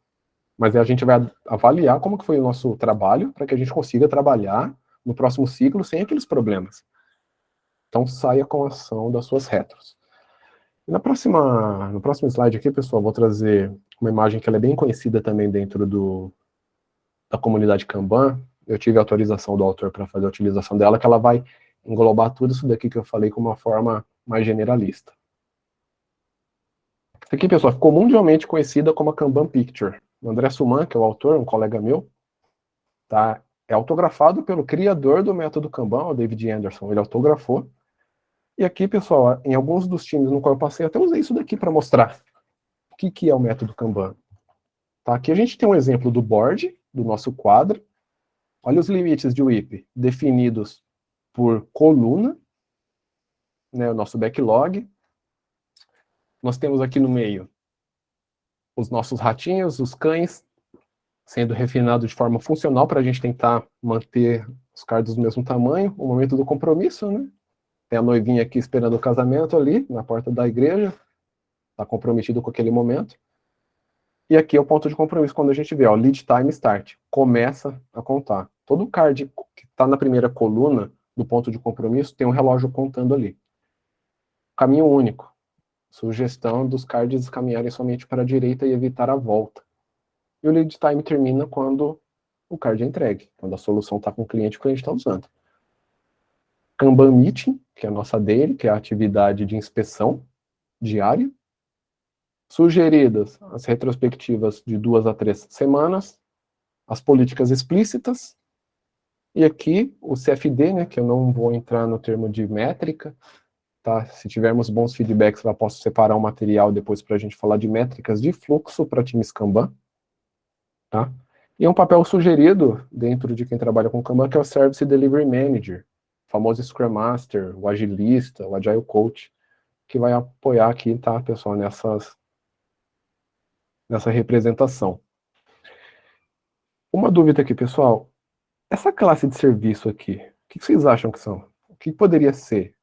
mas a gente vai avaliar como que foi o nosso trabalho para que a gente consiga trabalhar no próximo ciclo sem aqueles problemas. Então saia com a ação das suas retros. No próximo slide aqui, pessoal, vou trazer uma imagem que ela é bem conhecida também dentro da comunidade Kanban. Eu tive a autorização do autor para fazer a utilização dela, que ela vai englobar tudo isso daqui que eu falei com uma forma mais generalista. Isso aqui, pessoal, ficou mundialmente conhecida como a Kanban Picture. O André Suman, que é o autor, um colega meu, tá? É autografado pelo criador do método Kanban, o David Anderson. Ele autografou. E aqui, pessoal, em alguns dos times no qual eu passei, eu até usei isso daqui para mostrar o que é o método Kanban. Tá? Aqui a gente tem um exemplo do board, do nosso quadro. Olha os limites de WIP definidos por coluna, né, o nosso backlog. Nós temos aqui no meio os nossos ratinhos, os cães, sendo refinado de forma funcional para a gente tentar manter os cards do mesmo tamanho. O momento do compromisso, né? Tem a noivinha aqui esperando o casamento ali, na porta da igreja. Está comprometido com aquele momento. E aqui é o ponto de compromisso, quando a gente vê, ó, lead time start. Começa a contar. Todo card que está na primeira coluna do ponto de compromisso tem um relógio contando ali. Caminho único. Sugestão dos cards caminharem somente para a direita e evitar a volta. E o lead time termina quando o card é entregue, quando a solução está com o cliente está usando. Kanban Meeting, que é a nossa daily, que é a atividade de inspeção diária. Sugeridas as retrospectivas de 2 a 3 semanas, as políticas explícitas, e aqui o CFD, né, que eu não vou entrar no termo de métrica, tá? Se tivermos bons feedbacks, eu posso separar um material depois para a gente falar de métricas de fluxo para times Kanban, tá? E um papel sugerido dentro de quem trabalha com Kanban, que é o Service Delivery Manager, o famoso Scrum Master, o agilista, o Agile Coach, que vai apoiar aqui, tá, pessoal, nessa representação. Uma dúvida aqui, pessoal. Essa classe de serviço aqui, o que vocês acham que são? O que poderia ser?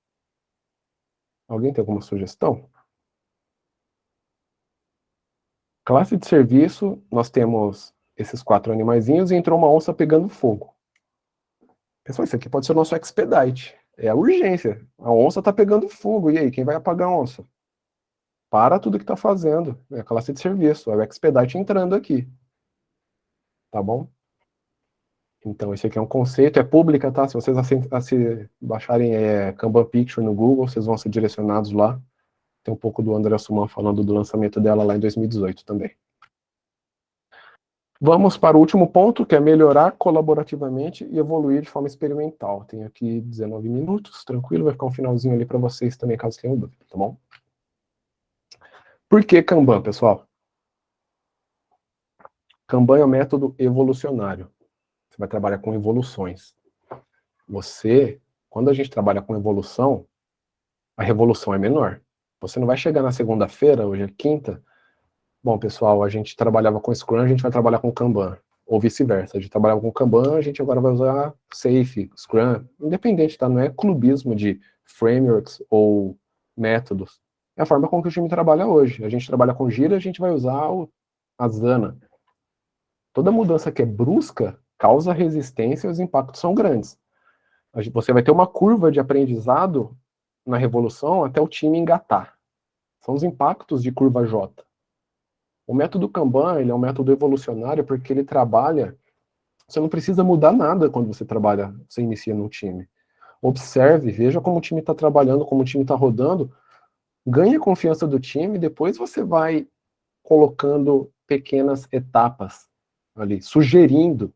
Alguém tem alguma sugestão? Classe de serviço, nós temos esses 4 animaizinhos e entrou uma onça pegando fogo. Pessoal, isso aqui pode ser o nosso expedite. É a urgência. A onça está pegando fogo. E aí, quem vai apagar a onça? Para tudo que está fazendo. É a classe de serviço. É o expedite entrando aqui. Tá bom? Então, esse aqui é um conceito, é pública, tá? Se vocês baixarem Kanban Picture no Google, vocês vão ser direcionados lá. Tem um pouco do André Suman falando do lançamento dela lá em 2018 também. Vamos para o último ponto, que é melhorar colaborativamente e evoluir de forma experimental. Tenho aqui 19 minutos, tranquilo, vai ficar um finalzinho ali para vocês também, caso tenham dúvida, tá bom? Por que Kanban, pessoal? Kanban é um método evolucionário. Você vai trabalhar com evoluções. Quando a gente trabalha com evolução, a revolução é menor. Você não vai chegar na segunda-feira, hoje é quinta, bom, pessoal, a gente trabalhava com Scrum, a gente vai trabalhar com Kanban, ou vice-versa. A gente trabalhava com Kanban, a gente agora vai usar Safe, Scrum, independente, tá? Não é clubismo de frameworks ou métodos. É a forma com que o time trabalha hoje. A gente trabalha com Gira, a gente vai usar o Asana. Toda mudança que é brusca causa resistência e os impactos são grandes. Você vai ter uma curva de aprendizado na revolução até o time engatar. São os impactos de curva J. O método Kanban, ele é um método evolucionário porque ele trabalha, você não precisa mudar nada quando você inicia num time. Observe, veja como o time está trabalhando, como o time está rodando, ganhe a confiança do time, depois você vai colocando pequenas etapas ali, sugerindo,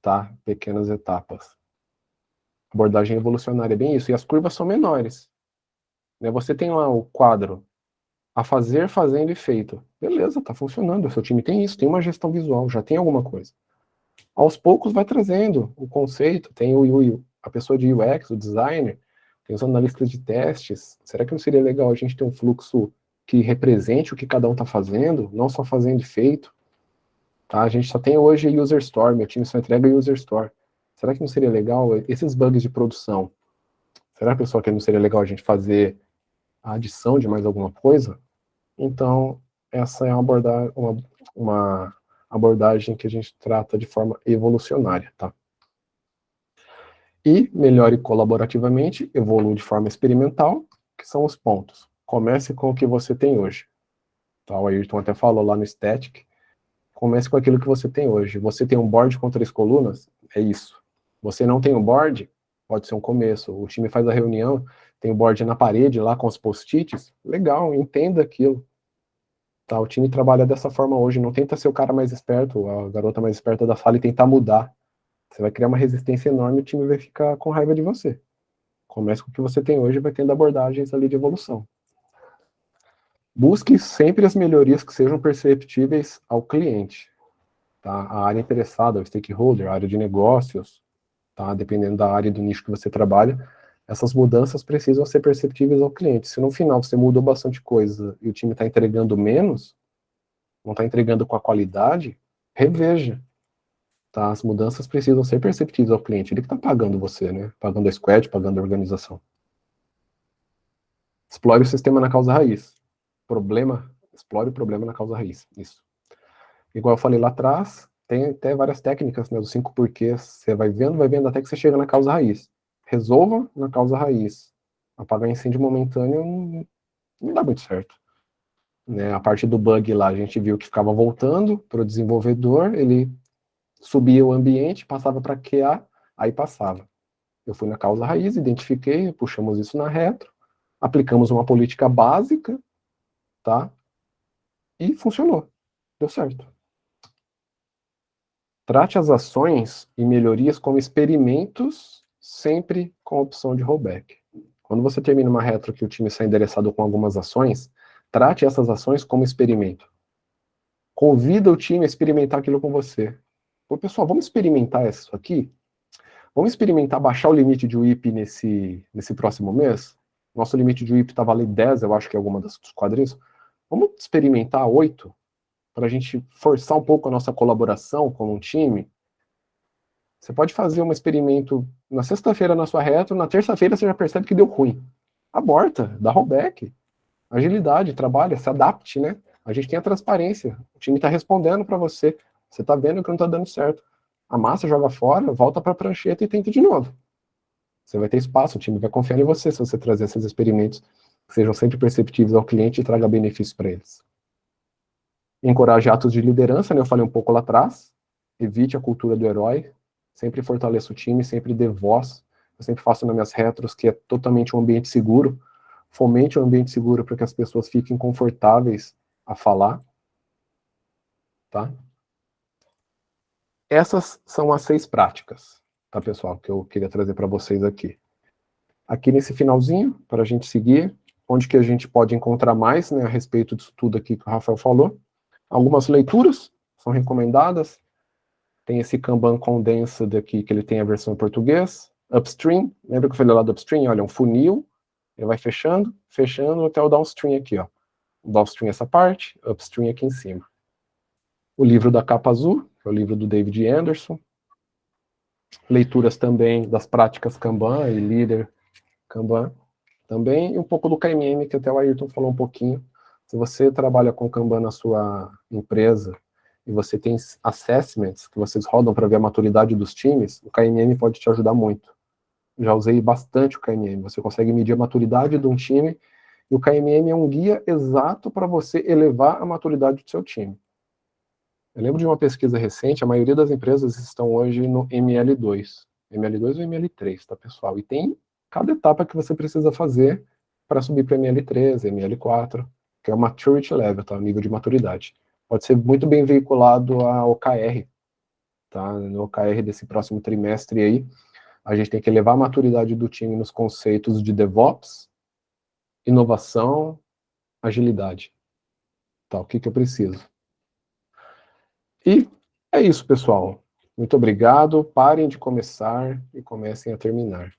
tá? Pequenas etapas. Abordagem evolucionária é bem isso, e as curvas são menores. Né? Você tem lá o quadro a fazer, fazendo e feito. Beleza, tá funcionando, o seu time tem isso, tem uma gestão visual, já tem alguma coisa. Aos poucos vai trazendo o conceito, tem a pessoa de UX, o designer, tem os analistas de testes. Será que não seria legal a gente ter um fluxo que represente o que cada um está fazendo, não só fazendo e feito? Tá? A gente só tem hoje User Store, meu time só entrega User Store. Será que não seria legal esses bugs de produção? Será, pessoal, que não seria legal a gente fazer a adição de mais alguma coisa? Então, essa é uma abordagem que a gente trata de forma evolucionária, tá? E melhore colaborativamente, evolua de forma experimental, que são os pontos. Comece com o que você tem hoje. Tá? O Ayrton até falou lá no Static. Comece com aquilo que você tem hoje. Você tem um board com 3 colunas? É isso. Você não tem um board? Pode ser um começo. O time faz a reunião, tem o board na parede lá com os post-its. Legal, entenda aquilo. Tá? O time trabalha dessa forma hoje. Não tenta ser o cara mais esperto, a garota mais esperta da sala e tentar mudar. Você vai criar uma resistência enorme e o time vai ficar com raiva de você. Comece com o que você tem hoje e vai tendo abordagens ali de evolução. Busque sempre as melhorias que sejam perceptíveis ao cliente. Tá? A área interessada, o stakeholder, a área de negócios, tá? Dependendo da área e do nicho que você trabalha, essas mudanças precisam ser perceptíveis ao cliente. Se no final você mudou bastante coisa e o time está entregando menos, não está entregando com a qualidade, reveja. Tá? As mudanças precisam ser perceptíveis ao cliente. Ele que está pagando você, né? Pagando a squad, pagando a organização. Explore o sistema na causa raiz. Explore o problema na causa raiz. Isso. Igual eu falei lá atrás, tem até várias técnicas, né? Dos 5 porquês. Você vai vendo até que você chega na causa raiz. Resolva na causa raiz. Apagar incêndio momentâneo não dá muito certo. Né? A parte do bug lá, a gente viu que ficava voltando para o desenvolvedor, ele subia o ambiente, passava para QA, aí passava. Eu fui na causa raiz, identifiquei, puxamos isso na retro, aplicamos uma política básica, tá? E funcionou. Deu certo. Trate as ações e melhorias como experimentos, sempre com a opção de rollback. Quando você termina uma retro que o time está endereçado com algumas ações, trate essas ações como experimento. Convida o time a experimentar aquilo com você. Pô, pessoal, vamos experimentar isso aqui? Vamos experimentar baixar o limite de WIP nesse próximo mês? Nosso limite de WIP estava ali 10, eu acho que é alguma dos quadrinhos. Vamos experimentar 8? Para a gente forçar um pouco a nossa colaboração como um time? Você pode fazer um experimento na sexta-feira na sua retro, na terça-feira você já percebe que deu ruim. Aborta, dá rollback. Agilidade, trabalha, se adapte, né? A gente tem a transparência. O time está respondendo para você. Você está vendo que não está dando certo. A massa joga fora, volta para a prancheta e tenta de novo. Você vai ter espaço, o time vai confiar em você se você trazer esses experimentos que sejam sempre perceptíveis ao cliente e traga benefícios para eles. Encoraje atos de liderança, né? Eu falei um pouco lá atrás. Evite a cultura do herói. Sempre fortaleça o time, sempre dê voz. Eu sempre faço nas minhas retros que é totalmente um ambiente seguro. Fomente um ambiente seguro para que as pessoas fiquem confortáveis a falar. Tá? Essas são as 6 práticas, tá, pessoal, que eu queria trazer para vocês aqui. Aqui nesse finalzinho, para a gente seguir, onde que a gente pode encontrar mais, né, a respeito disso tudo aqui que o Rafael falou. Algumas leituras são recomendadas. Tem esse Kanban Condensed aqui, que ele tem a versão em português. upstream, lembra que eu falei lá do upstream? Olha, um funil, ele vai fechando, fechando até o downstream aqui, ó. O downstream essa parte, upstream aqui em cima. O livro da capa azul, que é o livro do David Anderson. Leituras também das práticas Kanban e líder Kanban também, e um pouco do KMM, que até o Ayrton falou um pouquinho. Se você trabalha com Kanban na sua empresa e você tem assessments que vocês rodam para ver a maturidade dos times, o KMM pode te ajudar muito. Já usei bastante o KMM. Você consegue medir a maturidade de um time e o KMM é um guia exato para você elevar a maturidade do seu time. Eu lembro de uma pesquisa recente, a maioria das empresas estão hoje no ML2. ML2 ou ML3, tá, pessoal? E tem cada etapa que você precisa fazer para subir para ML3, ML4, que é o Maturity Level, tá? O nível de maturidade. Pode ser muito bem veiculado a OKR, tá? No OKR desse próximo trimestre aí, a gente tem que elevar a maturidade do time nos conceitos de DevOps, inovação, agilidade. Tá, o que eu preciso? E é isso, pessoal. Muito obrigado. Parem de começar e comecem a terminar.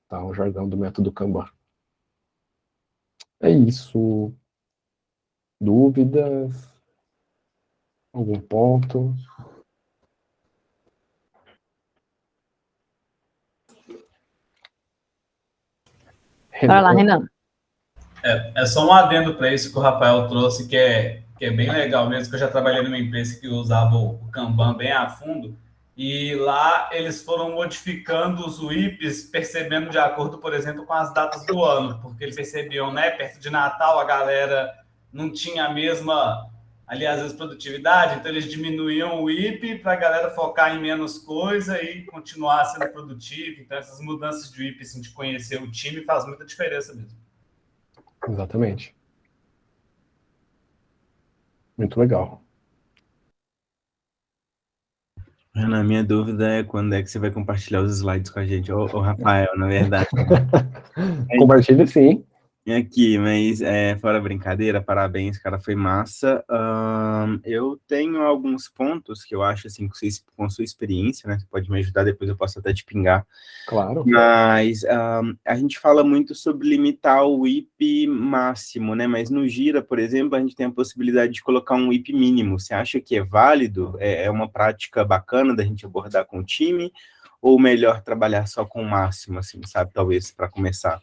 Tá? O jargão do método Kanban. É isso. Dúvidas? Algum ponto? Bora lá, Renan. É só um adendo para isso que o Rafael trouxe, que é bem legal mesmo, que eu já trabalhei numa empresa que usava o Kanban bem a fundo, e lá eles foram modificando os WIPs, percebendo de acordo, por exemplo, com as datas do ano, porque eles percebiam, né, perto de Natal a galera não tinha a mesma, ali às vezes, produtividade, então eles diminuíam o WIP para a galera focar em menos coisa e continuar sendo produtivo. Então essas mudanças de WIP, assim, de conhecer o time, faz muita diferença mesmo. Exatamente. Muito legal. Ana, minha dúvida é quando é que você vai compartilhar os slides com a gente, ô Rafael, na verdade. Compartilhe sim. Aqui, mas fora brincadeira, parabéns, cara, foi massa. Eu tenho alguns pontos que eu acho, assim, com sua experiência, né, você pode me ajudar, depois eu posso até te pingar. Claro. Mas a gente fala muito sobre limitar o WIP máximo, né, mas no Gira, por exemplo, a gente tem a possibilidade de colocar um WIP mínimo. Você acha que é válido? É uma prática bacana da gente abordar com o time? Ou melhor trabalhar só com o máximo, assim, sabe, talvez, para começar?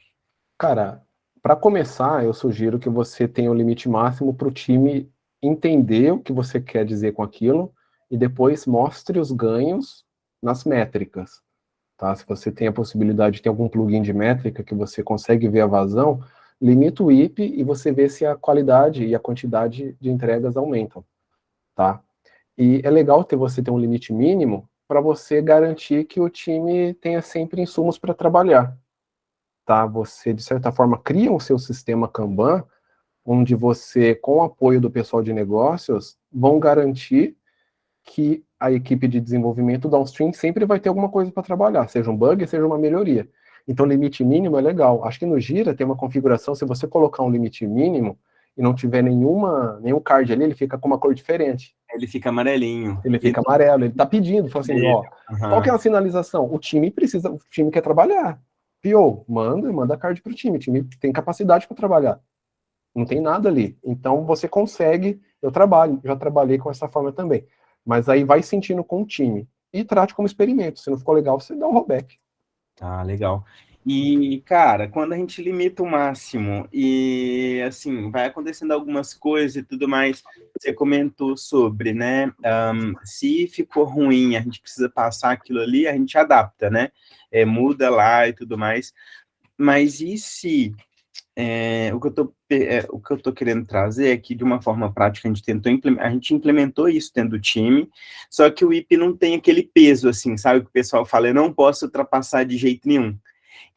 Cara, para começar, eu sugiro que você tenha o limite máximo para o time entender o que você quer dizer com aquilo e depois mostre os ganhos nas métricas. Tá? Se você tem a possibilidade de ter algum plugin de métrica que você consegue ver a vazão, limita o IP e você vê se a qualidade e a quantidade de entregas aumentam. Tá? E é legal você ter um limite mínimo para você garantir que o time tenha sempre insumos para trabalhar. Tá? Você, de certa forma, cria o seu sistema Kanban, onde você, com o apoio do pessoal de negócios, vão garantir que a equipe de desenvolvimento downstream sempre vai ter alguma coisa para trabalhar, seja um bug, seja uma melhoria. Então, limite mínimo é legal. Acho que no Gira tem uma configuração, se você colocar um limite mínimo e não tiver nenhum card ali, ele fica com uma cor diferente. Ele fica amarelinho. Ele fica amarelo, ele tá pedindo, fala assim, ó, qual que é a sinalização? O time quer trabalhar. PO, manda card pro time, o time tem capacidade para trabalhar. Não tem nada ali. Então você consegue, já trabalhei com essa forma também. Mas aí vai sentindo com o time. E trate como experimento. Se não ficou legal, você dá um rollback. Ah, legal. E, cara, quando a gente limita o máximo e, assim, vai acontecendo algumas coisas e tudo mais, você comentou sobre, né, se ficou ruim, a gente precisa passar aquilo ali, a gente adapta, né, muda lá e tudo mais, mas e se, o que eu tô querendo trazer é que, de uma forma prática, a gente implementou isso dentro do time, só que o IP não tem aquele peso, assim, sabe, o que o pessoal fala, eu não posso ultrapassar de jeito nenhum.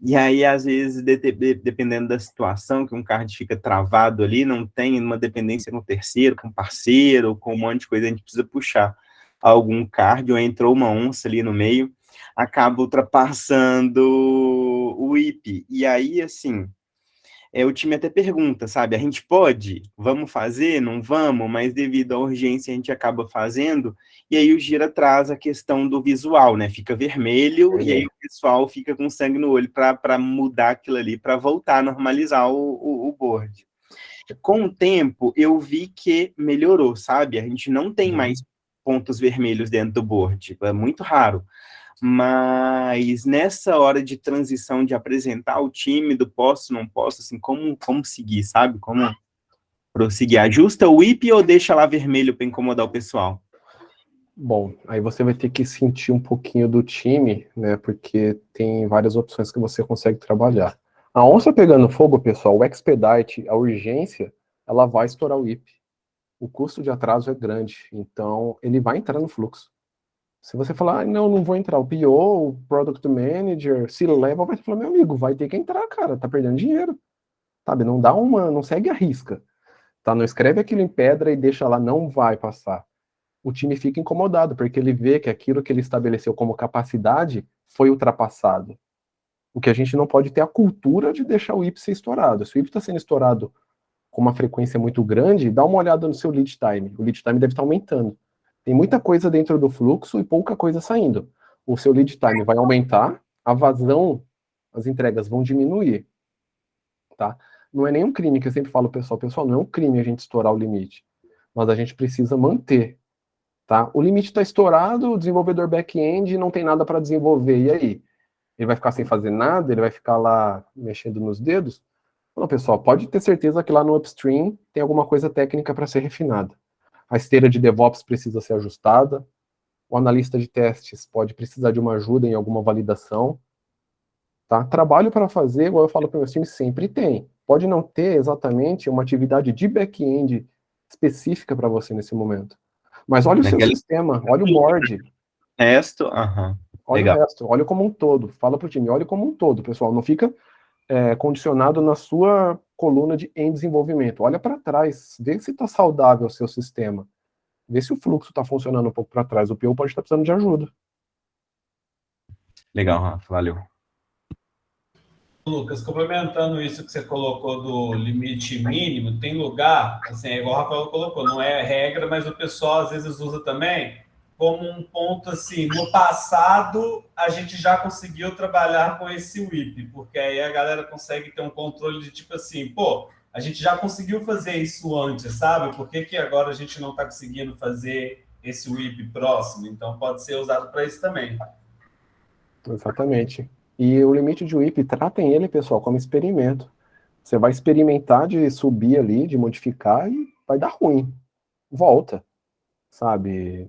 E aí, às vezes, dependendo da situação, que um card fica travado ali, não tem uma dependência com o terceiro, com o parceiro, com um monte de coisa, a gente precisa puxar algum card, ou entrou uma onça ali no meio, acaba ultrapassando o IP. E aí, assim, o time até pergunta, sabe? A gente pode? Vamos fazer? Não vamos? Mas devido à urgência a gente acaba fazendo. E aí o Gira traz a questão do visual, né? Fica vermelho e aí o pessoal fica com sangue no olho para mudar aquilo ali, para voltar a normalizar o board. Com o tempo, eu vi que melhorou, sabe? A gente não tem mais pontos vermelhos dentro do board. É muito raro. Mas nessa hora de transição, de apresentar o time, do posso, não posso, assim, como seguir, sabe? Como prosseguir? Ajusta o whip ou deixa lá vermelho para incomodar o pessoal? Bom, aí você vai ter que sentir um pouquinho do time, né? Porque tem várias opções que você consegue trabalhar. A onça pegando fogo, pessoal, o expedite, a urgência, ela vai estourar o whip. O custo de atraso é grande, então ele vai entrar no fluxo. Se você falar, não vou entrar, o PO, o Product Manager, se leva, vai falar, meu amigo, vai ter que entrar, cara, tá perdendo dinheiro. Sabe, não segue a risca. Tá, não escreve aquilo em pedra e deixa lá, não vai passar. O time fica incomodado, porque ele vê que aquilo que ele estabeleceu como capacidade foi ultrapassado. O que a gente não pode ter a cultura de deixar o IP ser estourado. Se o IP está sendo estourado com uma frequência muito grande, dá uma olhada no seu lead time. O lead time deve estar aumentando. Tem muita coisa dentro do fluxo e pouca coisa saindo. O seu lead time vai aumentar, a vazão, as entregas vão diminuir. Tá? Não é nenhum crime, que eu sempre falo, pessoal, não é um crime a gente estourar o limite, mas a gente precisa manter. Tá? O limite está estourado, o desenvolvedor back-end não tem nada para desenvolver, e aí? Ele vai ficar sem fazer nada? Ele vai ficar lá mexendo nos dedos? Não, pessoal, pode ter certeza que lá no upstream tem alguma coisa técnica para ser refinada. A esteira de DevOps precisa ser ajustada, o analista de testes pode precisar de uma ajuda em alguma validação. Tá? Trabalho para fazer, igual eu falo para meus times, sempre tem. Pode não ter exatamente uma atividade de back-end específica para você nesse momento. Mas olha o seu sistema, olha o board. Resto, olha legal. O resto, olha como um todo. Fala para o time, olha como um todo, pessoal. Não fica condicionado na sua coluna em desenvolvimento. Olha para trás, vê se está saudável o seu sistema. Vê se o fluxo está funcionando um pouco para trás. O PO pode estar precisando de ajuda. Legal, Rafa, valeu. Lucas, complementando isso que você colocou do limite mínimo, tem lugar, assim, é igual o Rafael colocou, não é regra, mas o pessoal às vezes usa também como um ponto assim, no passado a gente já conseguiu trabalhar com esse WIP, porque aí a galera consegue ter um controle de tipo assim, pô, a gente já conseguiu fazer isso antes, sabe? Por que agora a gente não está conseguindo fazer esse WIP próximo? Então pode ser usado para isso também. Exatamente. E o limite de WIP, tratem ele, pessoal, como experimento. Você vai experimentar de subir ali, de modificar, e vai dar ruim. Volta, sabe?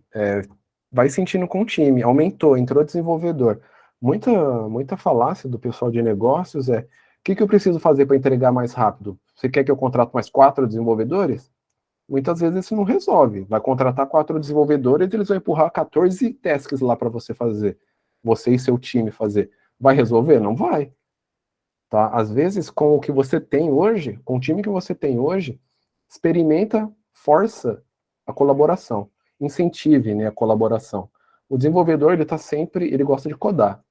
Vai sentindo com o time. Aumentou, entrou desenvolvedor. Muita falácia do pessoal de negócios o que eu preciso fazer para entregar mais rápido? Você quer que eu contrate mais 4 desenvolvedores? Muitas vezes isso não resolve. Vai contratar 4 desenvolvedores e eles vão empurrar 14 tasks lá para você fazer. Você e seu time fazer. Vai resolver? Não vai. Tá? Às vezes, com o que você tem hoje, com o time que você tem hoje, experimenta, força a colaboração. Incentive, né, a colaboração. O desenvolvedor, ele gosta de codar.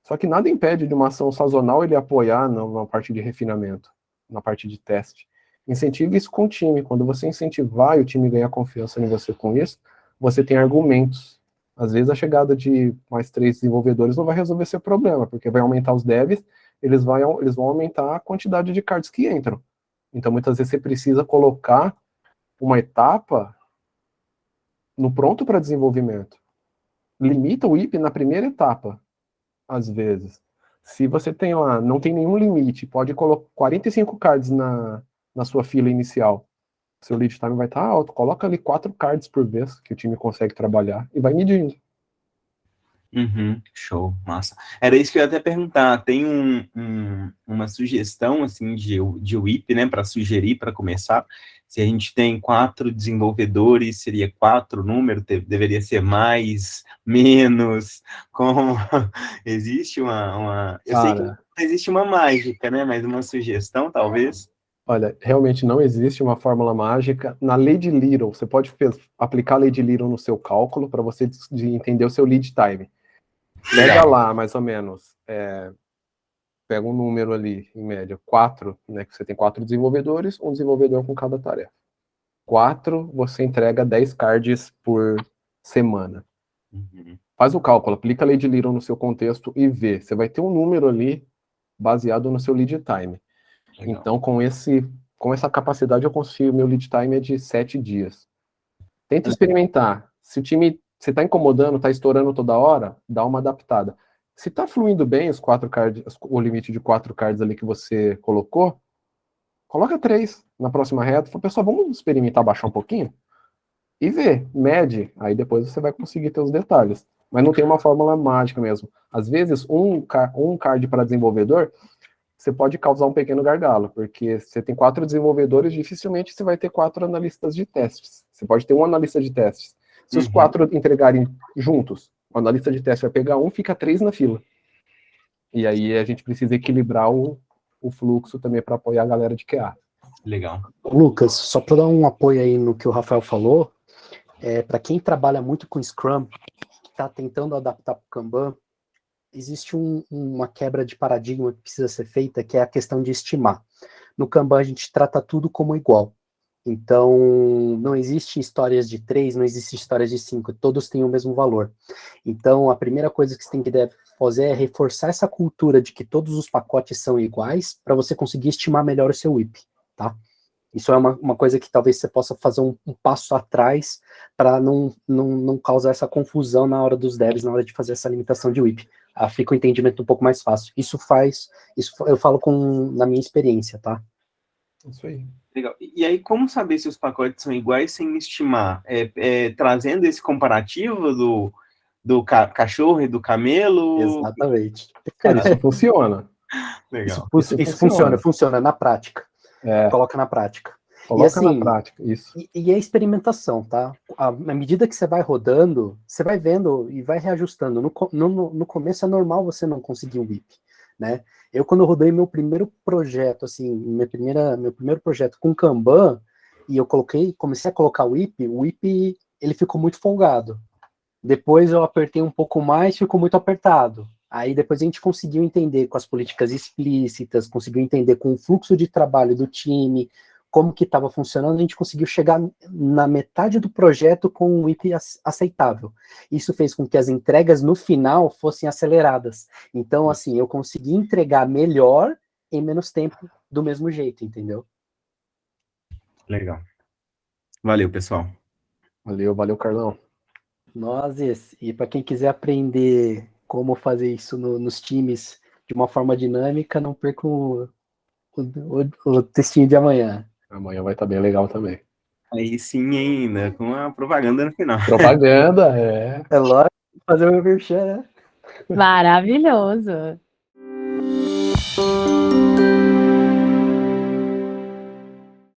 Só que nada impede de uma ação sazonal ele apoiar na parte de refinamento, na parte de teste. Incentive isso com o time. Quando você incentivar e o time ganhar confiança em você com isso, você tem argumentos. Às vezes a chegada de mais 3 desenvolvedores não vai resolver seu problema, porque vai aumentar os devs, eles vão aumentar a quantidade de cards que entram. Então muitas vezes você precisa colocar uma etapa no pronto para desenvolvimento. Limita o IP na primeira etapa, às vezes. Se você tem lá, não tem nenhum limite, pode colocar 45 cards na sua fila inicial. Seu lead time vai estar alto. Coloca ali 4 cards por vez que o time consegue trabalhar e vai medindo. Show, massa. Era isso que eu ia até perguntar. Tem uma sugestão assim de WIP, né, para sugerir para começar? Se a gente tem 4 desenvolvedores, seria 4 número? Deveria ser mais, menos? Como existe eu sei que não existe uma mágica, né? Mas uma sugestão, talvez. Olha, realmente não existe uma fórmula mágica. Na lei de Little, você pode aplicar a lei de Little no seu cálculo para você entender o seu lead time. Pega lá, mais ou menos, pega um número ali, em média, 4, né, que você tem 4 desenvolvedores, um desenvolvedor com cada tarefa. 4, você entrega 10 cards por semana. Faz o cálculo, aplica a lei de Liron no seu contexto e vê. Você vai ter um número ali baseado no seu lead time. Legal. Então, com essa capacidade, eu consigo, meu lead time é de 7 dias. Tenta experimentar. Se o time, você está incomodando, está estourando toda hora, dá uma adaptada. Se está fluindo bem os 4 cards, o limite de 4 cards ali que você colocou, coloca 3 na próxima reta. Fala, pessoal, vamos experimentar baixar um pouquinho? E ver, mede. Aí depois você vai conseguir ter os detalhes. Mas não tem uma fórmula mágica mesmo. Às vezes, um card para desenvolvedor, você pode causar um pequeno gargalo, porque você tem 4 desenvolvedores, dificilmente você vai ter 4 analistas de testes. Você pode ter um analista de testes. Se os 4 entregarem juntos, o analista de teste vai pegar um, fica 3 na fila. E aí a gente precisa equilibrar o fluxo também para apoiar a galera de QA. Legal. Lucas, só para dar um apoio aí no que o Rafael falou, para quem trabalha muito com Scrum, que está tentando adaptar para o Kanban, existe uma quebra de paradigma que precisa ser feita, que é a questão de estimar. No Kanban a gente trata tudo como igual. Então, não existe histórias de 3, não existe histórias de 5, todos têm o mesmo valor. Então, a primeira coisa que você tem que fazer é reforçar essa cultura de que todos os pacotes são iguais, para você conseguir estimar melhor o seu WIP, tá? Isso é uma coisa que talvez você possa fazer um passo atrás para não causar essa confusão na hora dos devs, na hora de fazer essa limitação de WIP. Fica o entendimento um pouco mais fácil. Isso eu falo na minha experiência, tá? Isso aí. Legal. E aí, como saber se os pacotes são iguais sem estimar? Trazendo esse comparativo do cachorro e do camelo? Exatamente. Cara, isso funciona. Legal. Isso funciona na prática. Coloca na prática. Coloca e, assim, na prática, isso. E é experimentação, tá? À medida que você vai rodando, você vai vendo e vai reajustando. No começo é normal você não conseguir um WIP, né? Eu, quando eu rodei meu primeiro projeto, assim, meu primeiro projeto com Kanban, e eu comecei a colocar o WIP, ele ficou muito folgado. Depois eu apertei um pouco mais, ficou muito apertado. Aí depois a gente conseguiu entender com as políticas explícitas, conseguiu entender com o fluxo de trabalho do time, como que estava funcionando, a gente conseguiu chegar na metade do projeto com um WIP aceitável. Isso fez com que as entregas no final fossem aceleradas. Então, assim, eu consegui entregar melhor em menos tempo do mesmo jeito, entendeu? Legal. Valeu, pessoal. Valeu, Carlão. E para quem quiser aprender como fazer isso nos times de uma forma dinâmica, não perca o textinho de amanhã. Amanhã vai estar bem legal também. Aí sim, ainda, com a propaganda no final. Propaganda, é. É lógico, fazer o meu merchan, né? Maravilhoso.